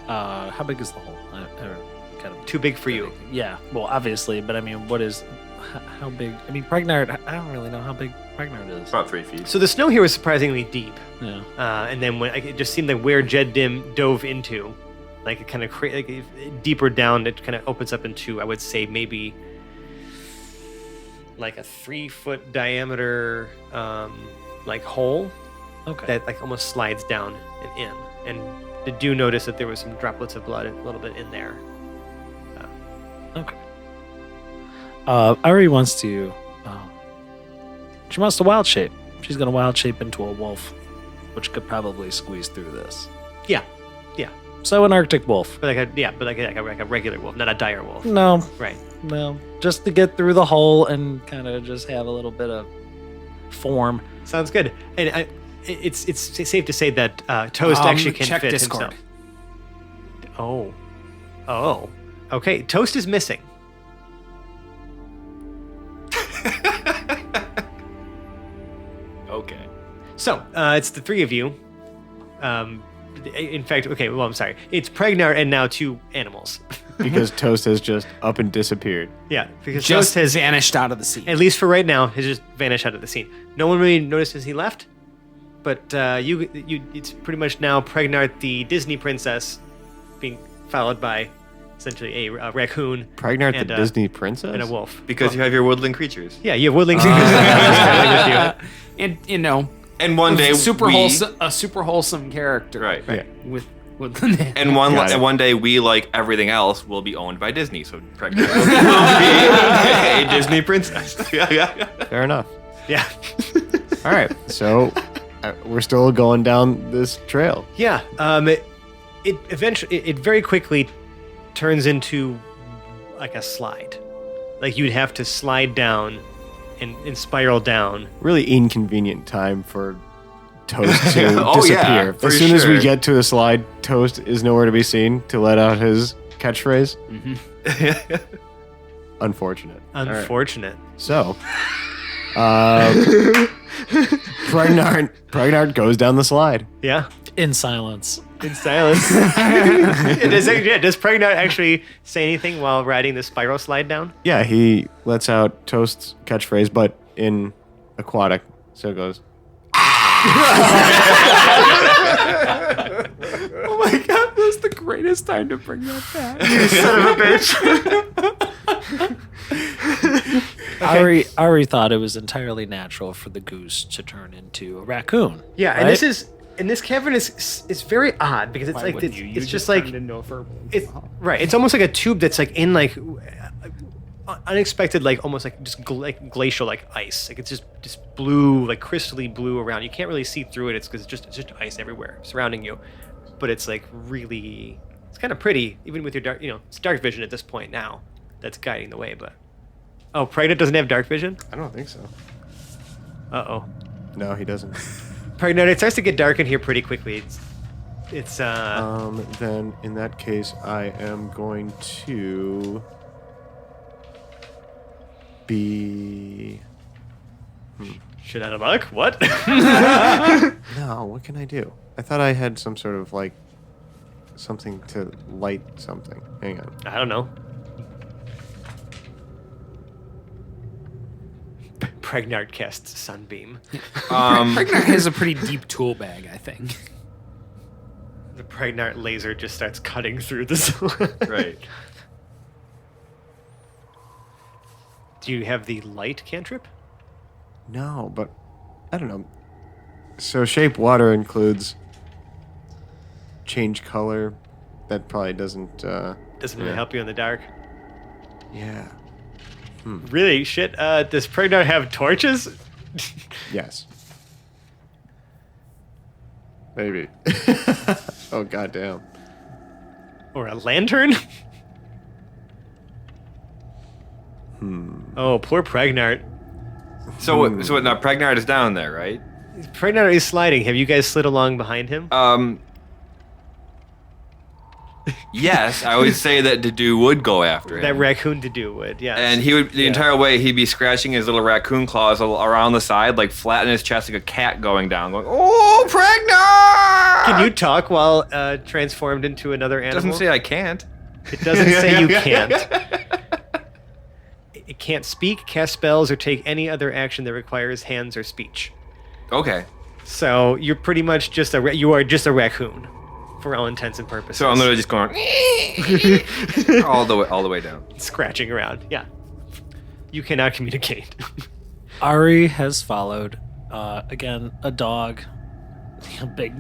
How big is the hole? Kind of
Too big for you.
Yeah, well, obviously, but I mean, how big? I mean, Pregnard, I don't really know how big Pregnard is.
About 3 feet.
So the snow here was surprisingly deep.
Yeah.
And then when it just seemed like where Jed Dim dove into, like it kind of deeper down, it kind of opens up into, I would say, maybe like a 3 foot diameter like hole
Okay.
that like almost slides down and in. And did you notice that there was some droplets of blood a little bit in there?
Okay. Ari wants to. She wants to wild shape. She's gonna wild shape into a wolf, which could probably squeeze through this.
Yeah.
So an Arctic wolf.
But like a regular wolf, not a dire wolf.
No,
Right.
no, just to get through the hole and kind of just have a little bit of form.
Sounds good. And it's safe to say that Toast actually can
check
fit
Discord.
himself. Oh. Okay, Toast is missing.
Okay.
So it's the three of you. In fact, okay. Well, I'm sorry. It's Pregnard and now 2 animals.
Because Toast has just up and disappeared.
Yeah, because
Just
Toast has,
vanished out of the scene.
at least for right now, has just vanished out of the scene. No one really noticed as he left. But it's pretty much now Pregnard, the Disney princess, being followed by essentially a raccoon
Pregnant
And,
the Disney princess?
and a wolf.
Because you have your woodland creatures.
Yeah, you have woodland creatures traveling with
And
And one day
super
we,
wholesome, a super wholesome character,
Right.
Yeah.
With
And one day we, like everything else, will be owned by Disney. So Pregnant will be a Disney princess.
Fair enough.
Yeah.
All right, so we're still going down this trail.
Yeah. It eventually, it very quickly turns into like a slide. Like you'd have to slide down and spiral down.
Really inconvenient time for Toast to
Oh,
disappear.
yeah, for
as soon as we
sure.
get to the slide, Toast is nowhere to be seen to let out his catchphrase. Unfortunate. All right.
Unfortunate.
So, Pregnard goes down the slide.
Yeah.
In silence.
In silence. Does Pregnant actually say anything while riding the spiral slide down?
Yeah, he lets out Toast's catchphrase, but in aquatic. So it goes.
Oh my god, that's the greatest time to bring that back.
Ari thought it was entirely natural for the goose to turn into a raccoon.
Yeah,
right?
and this cavern is very odd because it's like it's just like it's right. It's almost like a tube that's like in like unexpected, like almost like just like glacial like ice. Like it's just blue, like crystally blue around. You can't really see through it. It's because it's just ice everywhere surrounding you. But it's like really, it's kind of pretty even with your dark. It's dark vision at this point now that's guiding the way. But oh, Pregnant doesn't have dark vision.
I don't think so.
Uh-oh.
No, he doesn't.
Pregnant. It starts to get dark in here pretty quickly. It's
Then in that case, I am going to be.
shit out of luck. What?
No, what can I do? I thought I had some sort of like something to light something. Hang on.
I don't know. Pregnard casts Sunbeam.
Pregnant has a pretty deep tool bag, I think.
The Pregnard laser just starts cutting through this.
Right.
Do you have the light cantrip?
No, but I don't know. So shape water includes change color. That probably doesn't.
Doesn't really help you in the dark.
Yeah.
Really? Shit. Does Pregnard have torches?
Yes. Maybe. Oh goddamn.
Or a lantern? Oh, poor Pregnard.
So now Pregnard is down there, right?
Pregnard is sliding. Have you guys slid along behind him?
Yes, I would say that Dedu would go after him.
That raccoon to do would, yes.
And he would the entire way he'd be scratching his little raccoon claws around the side, like flat in his chest, like a cat going down, going, "Oh, Pregnard!"
Can you talk while transformed into another
It
animal?
doesn't say I can't.
It doesn't say you can't. It can't speak, cast spells, or take any other action that requires hands or speech.
Okay.
So you're pretty much you are just a raccoon, for all intents and purposes.
So I'm literally just going all the way down.
Scratching around. Yeah. You cannot communicate.
Ari has followed, again, a dog, a big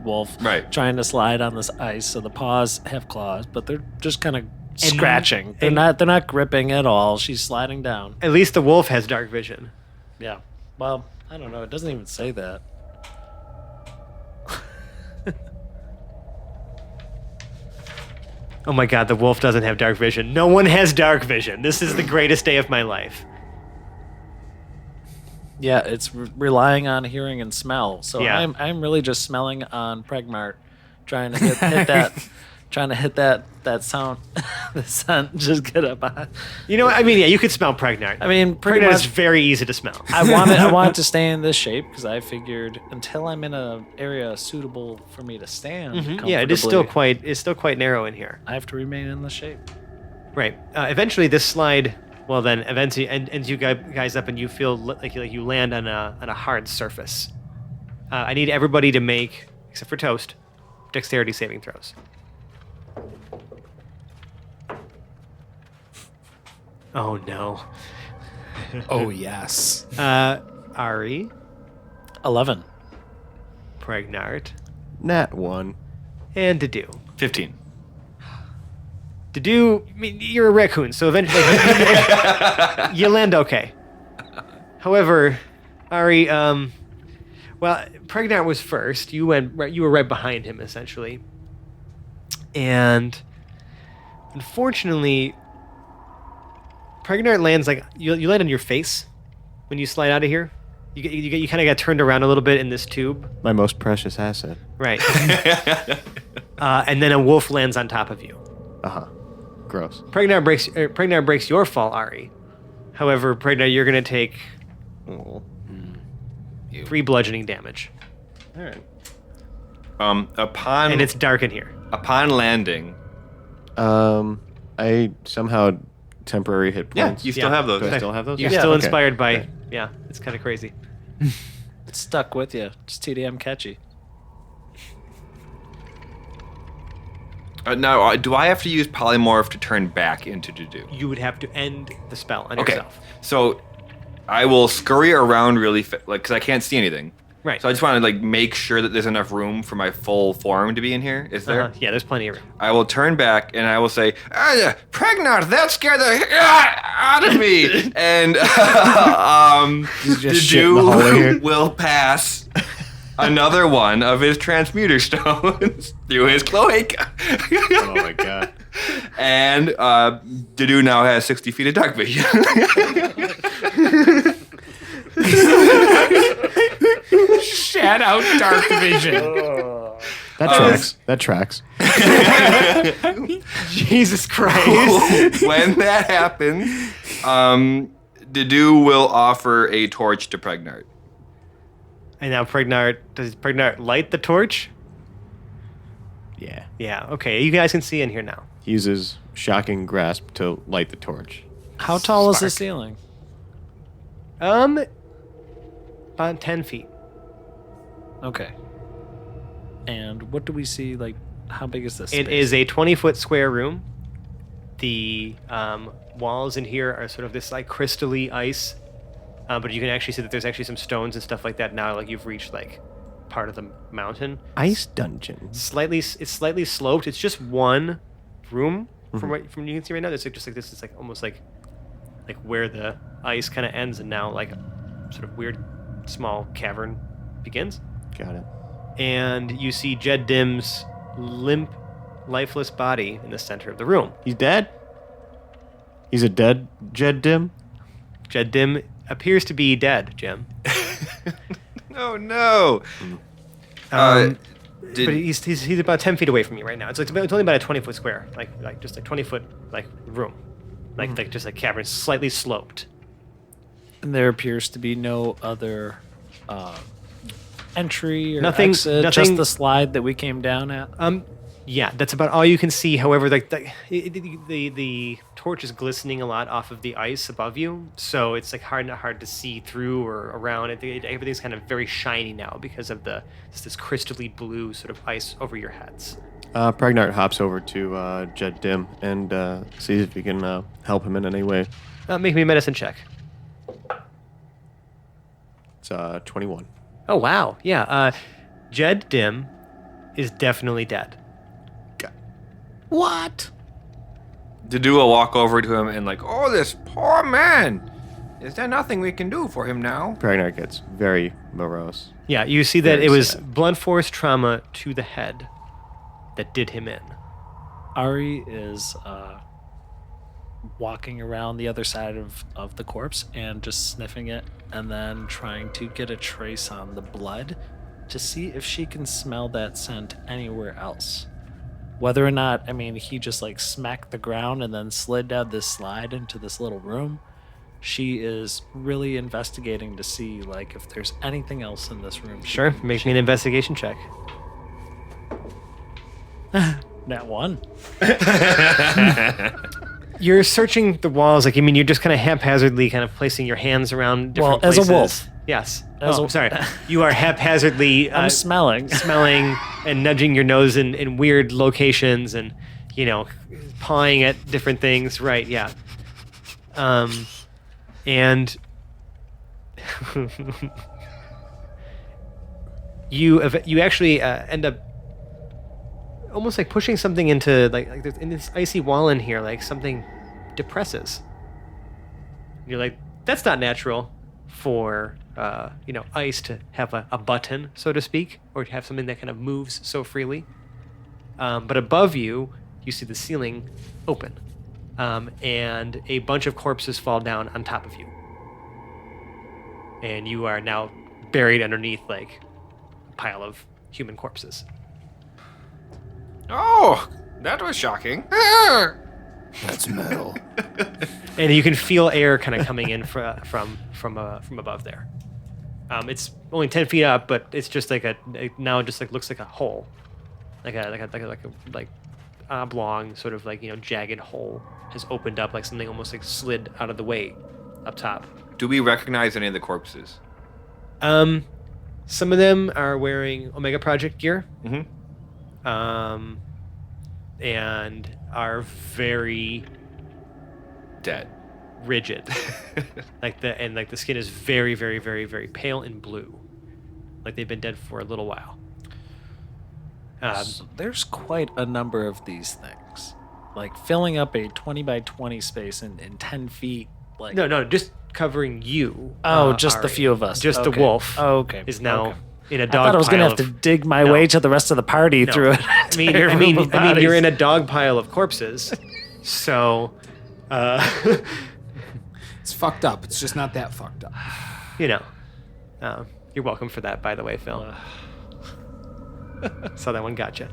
wolf,
Right.
trying to slide on this ice. So the paws have claws, but they're just kind of scratching. They're not gripping at all. She's sliding down.
At least the wolf has dark vision.
Yeah. Well, I don't know. It doesn't even say that.
Oh my god, the wolf doesn't have dark vision. No one has dark vision. This is the greatest day of my life.
Yeah, it's relying on hearing and smell. So
Yeah.
I'm really just smelling on Pregmart, trying to hit that, trying to hit that sound, the scent. Just get up on.
You know what? I mean, yeah, you could smell Pregnard.
I mean, pretty
Pregnard is
much.
very easy to smell.
I wanted to stay in this shape because I figured until I'm in an area suitable for me to stand.
Yeah, it is still
comfortably,
quite narrow in here.
I have to remain in the shape.
Right. Eventually, this slide. Well, then eventually ends you guys up, and you feel like you land on a hard surface. I need everybody to make, except for Toast, dexterity saving throws. Oh no.
Oh, yes.
Ari,
11.
Pregnard,
Nat 1.
And Dedu.
15.
Dedu, I mean, you're a raccoon, so eventually you land okay. However, Ari, well, Pregnant was first. You were right behind him, essentially. And unfortunately, Pregnant lands like you land on your face when you slide out of here. You kind of got turned around a little bit in this tube.
My most precious asset.
Right. And then a wolf lands on top of you.
Gross.
Pregnant breaks your fall, Ari. However, Pregnant, you're going to take 3 bludgeoning damage.
All right.
Upon
And it's dark in here.
upon landing,
I somehow temporary hit points.
you still have those.
Do I still have those?
You're
Yeah,
still
okay.
inspired by...
Okay.
Yeah, it's kind of crazy.
It's stuck with you. It's TDM catchy.
Now, do I have to use polymorph to turn back into Dedu?
You would have to end the spell on
Okay,
yourself.
so I will scurry around really because I can't see anything.
Right.
So I just want to make sure that there's enough room for my full form to be in here. Is there?
Yeah, there's plenty of room.
I will turn back and I will say, Pregnant, that scared the out of me. And
just shit in the hallway
Dedu
here.
will pass another one of his transmuter stones through his cloaca.
Oh my god.
And Dedu now has 60 feet of dark vision.
Shat out dark vision.
That tracks.
Jesus Christ.
When that happens, Dedu will offer a torch to Pregnant.
And now does Pregnant light the torch?
Yeah.
Yeah, okay. You guys can see in here now.
He uses shocking grasp to light the torch.
How tall is the
Spark.
ceiling?
About 10 feet.
Okay. And what do we see? Like, how big is this?
It is a 20-foot square room. The walls in here are sort of this like crystally ice, but you can actually see that there's actually some stones and stuff like that now. Like you've reached like part of the mountain.
Ice dungeon.
It's slightly sloped. It's just one room from what you can see right now. It's like just like this. It's like almost like where the ice kind of ends, and now like a sort of weird small cavern begins.
Got it.
And you see Jed Dim's limp, lifeless body in the center of the room.
He's dead? He's a dead Jed Dim?
Jed Dim appears to be dead, Jim.
Oh no!
But he's about 10 feet away from you right now. It's only about a 20-foot square, like just a 20-foot like room, like just like cavern, slightly sloped.
And there appears to be no other entry or
Nothing-
exit,
nothing-
just the slide that we came down at.
Yeah, that's about all you can see. However, like the torch is glistening a lot off of the ice above you, so it's like hard to see through or around. Everything's kind of very shiny now because of this crystally blue sort of ice over your heads.
Pregnant hops over to Jed Dim and sees if he can help him in any way.
Make me a medicine check.
It's 21.
Oh wow, yeah. Jed Dim is definitely dead.
What?
Dedu will walk over to him and oh, this poor man. Is there nothing we can do for him now?
Pregnant gets very morose.
Yeah, you see that
Very
it was
sad.
blunt force trauma to the head that did him in.
Ari is walking around the other side of the corpse and just sniffing it and then trying to get a trace on the blood to see if she can smell that scent anywhere else. Whether or not, he just smacked the ground and then slid down this slide into this little room. She is really investigating to see if there's anything else in this room.
Sure, make me an investigation check.
That one.
You're searching the walls, you're just kind of haphazardly kind of placing your hands around different
Well, as a
places.
wolf.
Yes.
As
Oh,
a-
sorry. You are haphazardly
I'm smelling.
smelling and nudging your nose in weird locations and, pawing at different things. Right, yeah. And you actually end up almost like pushing something into like there's in this icy wall in here, like something depresses. You're like, that's not natural for ice to have a button, so to speak, or to have something that kind of moves so freely. But above you, you see the ceiling open, and a bunch of corpses fall down on top of you, and you are now buried underneath like a pile of human corpses.
Oh, that was shocking.
That's metal.
And you can feel air kind of coming in from above there. It's only 10 feet up, but it's just like now it just like looks like a hole, like a oblong sort of like jagged hole has opened up, like something almost like slid out of the way up top.
Do we recognize any of the corpses?
Some of them are wearing Omega Project gear.
Mm-hmm.
And are very
Dead.
rigid. the skin is very, very, very, very pale and blue. Like they've been dead for a little while.
So there's quite a number of these things. Like filling up a 20 by 20 space in 10 feet. Like
No, just covering you.
just the
Ari.
few of us.
Just
Okay.
the wolf.
Oh, okay.
Is now
Okay.
in a
I
dog
thought I was gonna
pile
have to
of-
dig my
No.
way to the rest of the party
No.
through it.
I mean, you're in a dog pile of corpses. So,
It's fucked up. It's just not that fucked up.
you're welcome for that, by the way, Phil. So that one gotcha.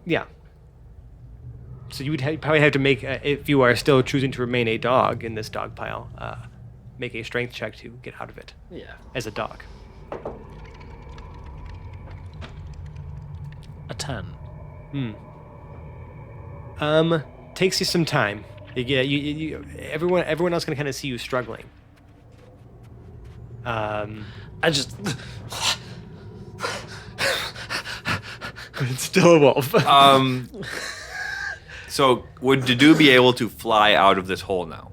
Yeah. So you would probably have to make, if you are still choosing to remain a dog in this dog pile, make a strength check to get out of it.
Yeah.
As a dog.
A 10.
Takes you some time. Everyone else can kind of see you struggling.
I just
It's still a wolf.
So would Dedu be able to fly out of this hole now?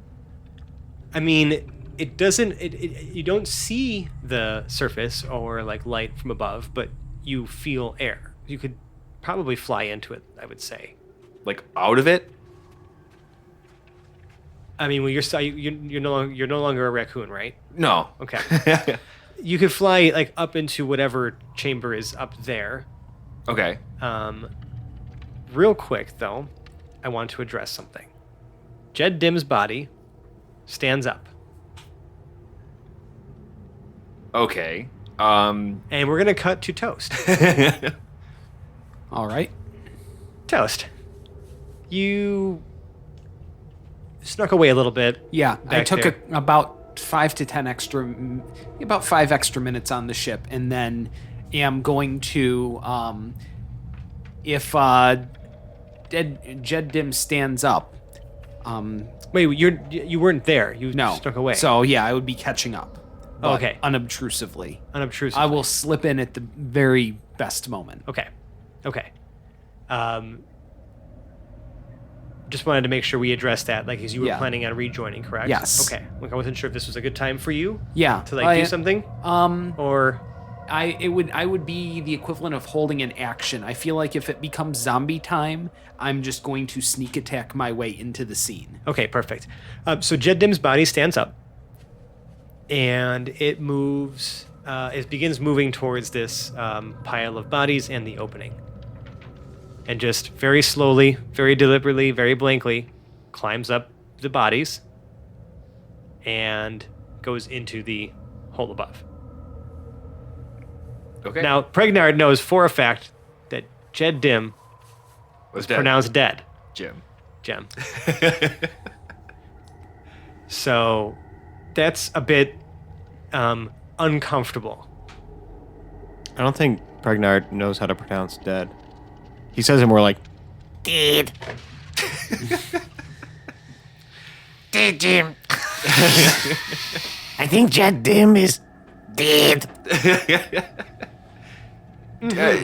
I mean, it doesn't. You don't see the surface or like light from above, but you feel air. You could probably fly into it, I would say.
Like out of it?
I mean, well, you're no longer a raccoon, right?
No.
Okay. You could fly like up into whatever chamber is up there.
Okay.
Real quick though, I want to address something. Jed Dim's body stands up.
Okay.
And we're gonna cut to Toast.
All right.
Toast. You snuck away a little bit.
Yeah, I
back
took
there.
about 5 to 10 about 5 extra minutes on the ship, and then am going to, if Jed Dim stands up.
Wait, you weren't there. You
No.
snuck away.
So yeah, I would be catching up.
Oh,
but
okay.
Unobtrusively.
Unobtrusive.
I will slip in at the very best moment.
Okay. Just wanted to make sure we addressed that, like, as you were
Yeah.
planning on rejoining, correct?
Yes.
Okay. Like, I wasn't sure if this was a good time for you
Yeah.
to like do something, or
I would be the equivalent of holding an action. I feel like if it becomes zombie time, I'm just going to sneak attack my way into the scene.
okay, perfect. So Jed Dim's body stands up, and it moves. It begins moving towards this pile of bodies and the opening, and just very slowly, very deliberately, very blankly, climbs up the bodies and goes into the hole above.
Okay.
Now, Pregnard knows for a fact that Jed Dim
was dead.
pronounced dead.
Jim.
Gem. So that's a bit uncomfortable.
I don't think Pregnard knows how to pronounce dead. He says it more like,
Dead. Dead Jim. I think Jed Dim is dead.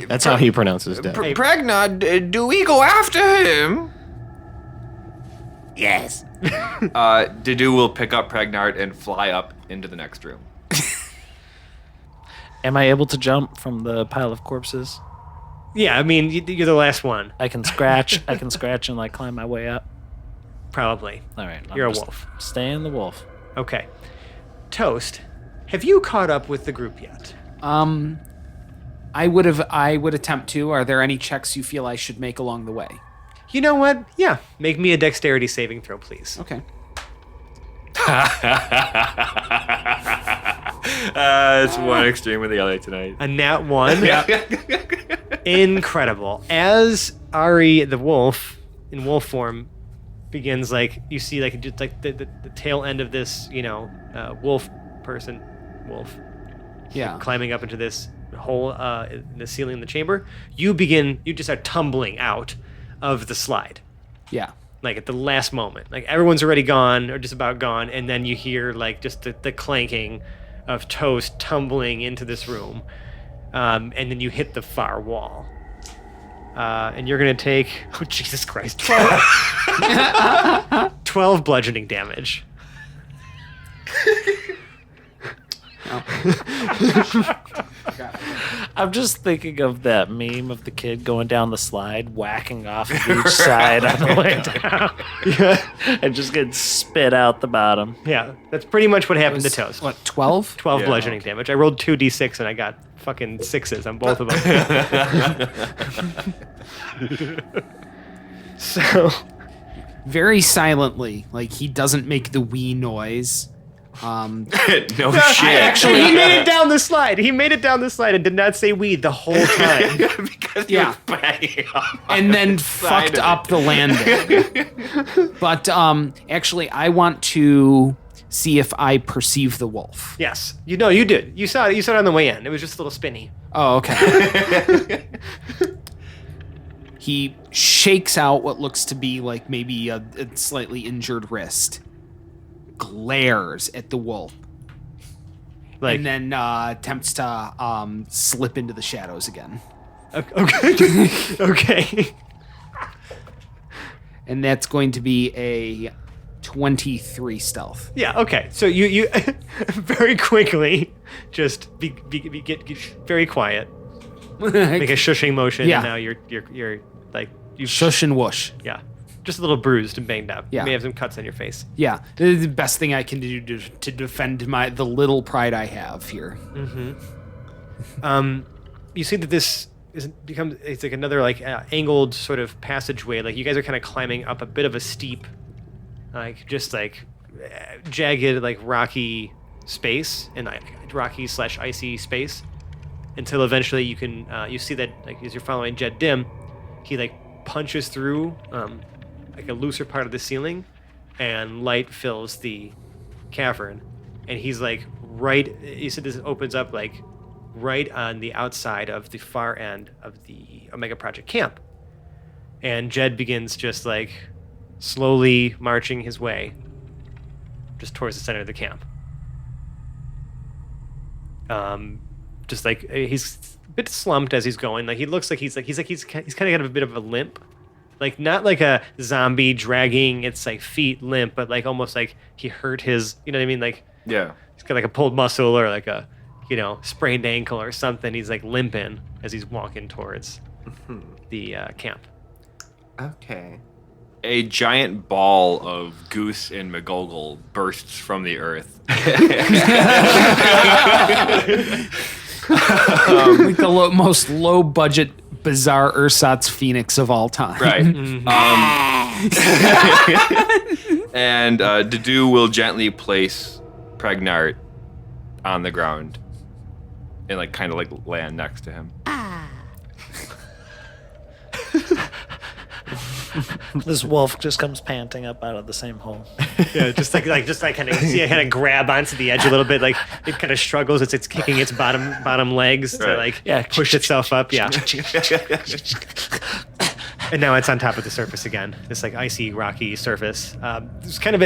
that's how he pronounces dead.
Pregnant, do we go after him?
Yes.
Dedu will pick up Pregnard and fly up into the next room.
Am I able to jump from the pile of corpses?
Yeah, I mean, you're the last one,
I can scratch. I can scratch and like climb my way up.
probably.
All right.
You're a
just
wolf.
Staying the wolf.
Okay. Toast, have you caught up with the group yet?
I would attempt to. Are there any checks you feel I should make along the way?
You know what? Yeah, make me a dexterity saving throw, please.
Okay.
It's one extreme or the other tonight.
A nat 1. Incredible. As Ari the wolf, in wolf form, begins, like, you see, like, just like the tail end of this, wolf,
Yeah.
climbing up into this hole in the ceiling in the chamber. You just start tumbling out of the slide.
Yeah.
Like at the last moment, like everyone's already gone or just about gone, and then you hear like just the clanking of Toast tumbling into this room, and then you hit the far wall, and you're gonna take Jesus Christ 12 bludgeoning damage.
I'm just thinking of that meme of the kid going down the slide, whacking off of each side on the way down. And just getting spit out the bottom.
Yeah, that's pretty much what happened to Toast.
What, 12?
12
Yeah.
bludgeoning damage. I rolled 2d6 and I got fucking 6s on both of them. So
Very silently, like he doesn't make the wee noise.
No shit.
actually, he made it down the slide. He made it down the slide and did not say weed the whole time.
Because
Yeah.
you're banging on
And then
side
fucked
of
up the landing. But actually, I want to see if I perceive the wolf.
Yes, you did. You saw it. You saw it on the way in. It was just a little spinny.
Oh, okay. He shakes out what looks to be like maybe a slightly injured wrist, glares at the wolf,
Like,
and then attempts to slip into the shadows again.
okay, okay.
And that's going to be a 23 stealth.
Yeah, okay. So you very quickly just get very quiet, make a shushing motion.
Yeah.
And now you're like you
Shush and whoosh.
Yeah, just a little bruised and banged up.
Yeah.
You may have some cuts on your face.
Yeah, the best thing I can do to defend the little pride I have here.
You see that this it's like another like angled sort of passageway. Like you guys are kind of climbing up a bit of a steep, like just like jagged like rocky space and like rocky / icy space, until eventually you can you see that like as you're following Jed Dim, he like punches through like a looser part of the ceiling, and light fills the cavern, and he's like right. You said this opens up like right on the outside of the far end of the Omega Project camp, and Jed begins just like slowly marching his way just towards the center of the camp. Just like he's a bit slumped as he's going. Like he looks like he's kind of got a bit of a limp, like not like a zombie dragging its like feet limp, but like almost like he hurt his, you know what I mean? Like
Yeah.
he's got like a pulled muscle or like a, sprained ankle or something. He's like limping as he's walking towards the camp.
Okay.
A giant ball of Goose and McGoggle bursts from the earth.
Like the most low budget, bizarre ersatz phoenix of all time.
Right. And Dedu will gently place Pregnart on the ground and like kind of like land next to him.
This wolf just comes panting up out of the same hole.
Yeah, just like kind of see it kind of grab onto the edge a little bit, like it kind of struggles as it's kicking its bottom legs to
Right.
like
Yeah.
push itself up. Yeah. And now it's on top of the surface again. This like icy, rocky surface. It's kind of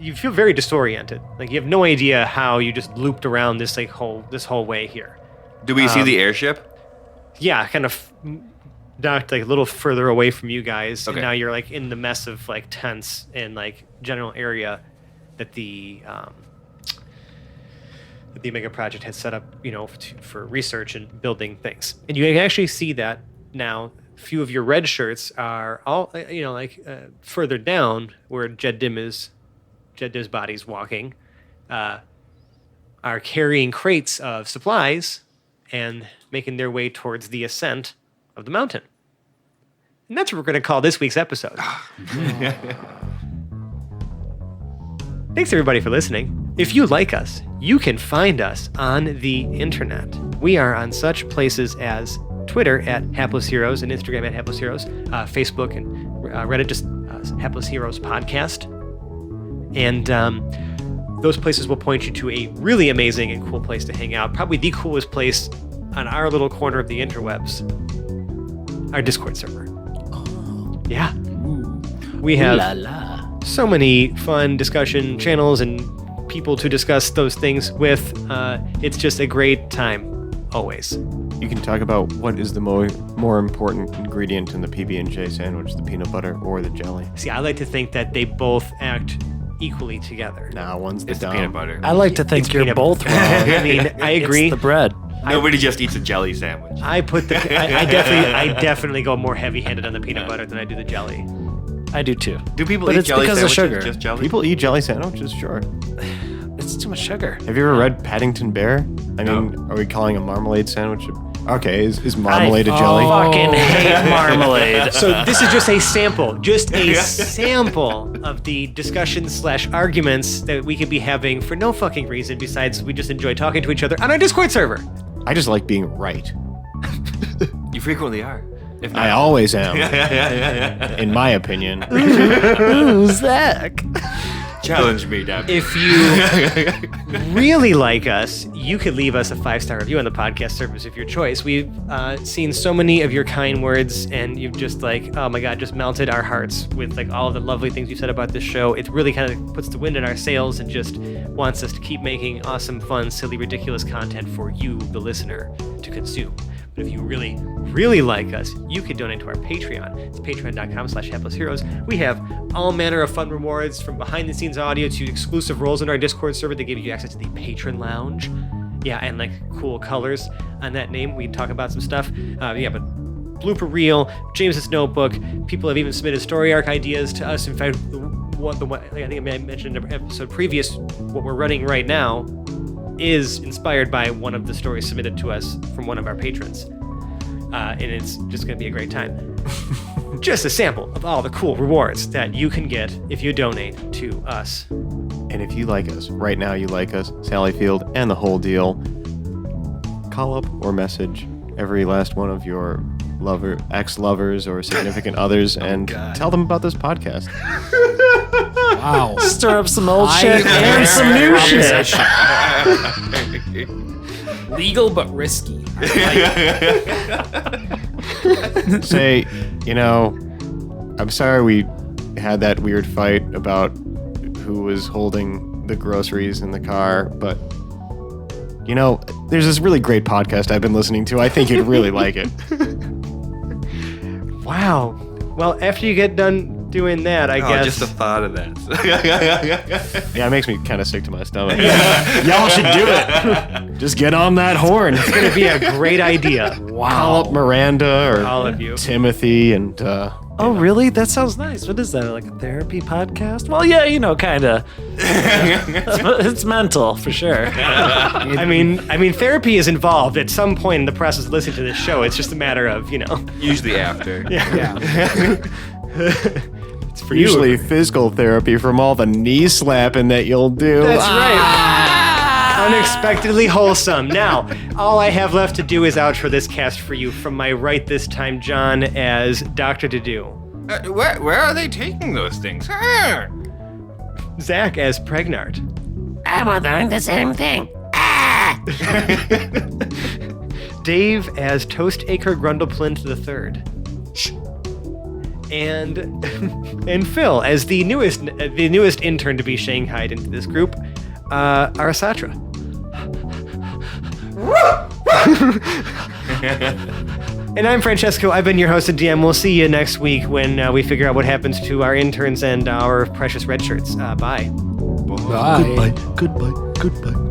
you feel very disoriented. Like you have no idea how you just looped around this whole way here.
Do we see the airship?
Yeah, kind of knocked like a little further away from you guys.
Okay.
And now you're like in the mess of like tents and like general area that the that the Omega Project has set up, for research and building things. And you can actually see that now. A few of your red shirts are all, further down where Jed Dim's body's walking, are carrying crates of supplies and making their way towards the ascent of the mountain. And that's what we're going to call this week's episode. Thanks, everybody, for listening. If you like us, you can find us on the internet. We are on such places as Twitter at Hapless Heroes and Instagram at Hapless Heroes, Facebook and Reddit, just Hapless Heroes Podcast. And those places will point you to a really amazing and cool place to hang out. Probably the coolest place on our little corner of the interwebs, our Discord server. Oh. Yeah. We have so many fun discussion channels and people to discuss those things with. It's just a great time, always.
You can talk about what is the more important ingredient in the PB&J sandwich, the peanut butter or the jelly.
See, I like to think that they both act equally together.
Nah, one's the
It's
dumb.
the peanut butter.
I like to think you're both wrong.
I mean, I agree.
It's the bread.
Nobody just eats a jelly sandwich.
I definitely go more heavy-handed on the peanut butter than I do the jelly.
I do too.
Do people
But
eat
it's
jelly
because of
sandwiches?
sugar.
Just jelly?
People eat jelly sandwiches, sure.
It's too much sugar.
Have you ever read Paddington Bear? I mean, are we calling a marmalade sandwich? Okay, is marmalade a jelly?
Fucking hate marmalade.
So this is just a sample of the discussions/arguments that we could be having for no fucking reason besides we just enjoy talking to each other on our Discord server.
I just like being right.
You frequently are. If not,
I always am,
yeah.
in my opinion.
Ooh, Zach.
Challenge me, Dab.
If you really like us, you could leave us a 5-star review on the podcast service of your choice. We've seen so many of your kind words, and you've just oh my God, just melted our hearts with all of the lovely things you said about this show. It really kind of puts the wind in our sails and just wants us to keep making awesome, fun, silly, ridiculous content for you, the listener, to consume. But if you really, really like us, you can donate to our Patreon. It's patreon.com/haplessheroes. We have all manner of fun rewards, from behind-the-scenes audio to exclusive roles in our Discord server that give you access to the Patron Lounge. Yeah, and cool colors on that name. We can talk about some stuff. But blooper reel, James's notebook. People have even submitted story arc ideas to us. In fact, I think I mentioned in an episode previous, what we're running right now is inspired by one of the stories submitted to us from one of our patrons. And it's just going to be a great time. Just a sample of all the cool rewards that you can get if you donate to us.
And if you like us, right now you like us, Sally Field and the whole deal, call up or message every last one of your ex-lovers or significant others and tell them about this podcast.
Wow.
Stir up some old shit and some new shit.
Legal but risky.
Say, I'm sorry we had that weird fight about who was holding the groceries in the car, but there's this really great podcast I've been listening to. I think you'd really like it.
Wow. Well, after you get done doing that, I guess.
Just the thought of that.
Yeah, it makes me kind of sick to my stomach. Y'all should do it. Just get on that horn.
It's going to be a great idea.
Wow. Call up Miranda or
all of you.
Timothy and...
Oh, really? That sounds nice. What is that, like a therapy podcast? Well, yeah, kind of. It's mental, for sure.
I mean, therapy is involved at some point in the process of listening to this show. It's just a matter of,
Usually after.
Yeah. It's for
usually
you.
physical therapy from all the knee slapping that you'll do.
That's right. Unexpectedly wholesome. Now, all I have left to do is outro this cast for you. From my right this time, John as Dr. Dedu.
Where are they taking those things?
Zach as Pregnart.
I'm wondering the same thing.
Dave as Toastacre Grundleplint III. And Phil as the newest intern to be shanghaied into this group, Arasatra. And I'm Francesco. I've been your host and DM. We'll see you next week when we figure out what happens to our interns and our precious red shirts. Bye.
Bye.
Goodbye.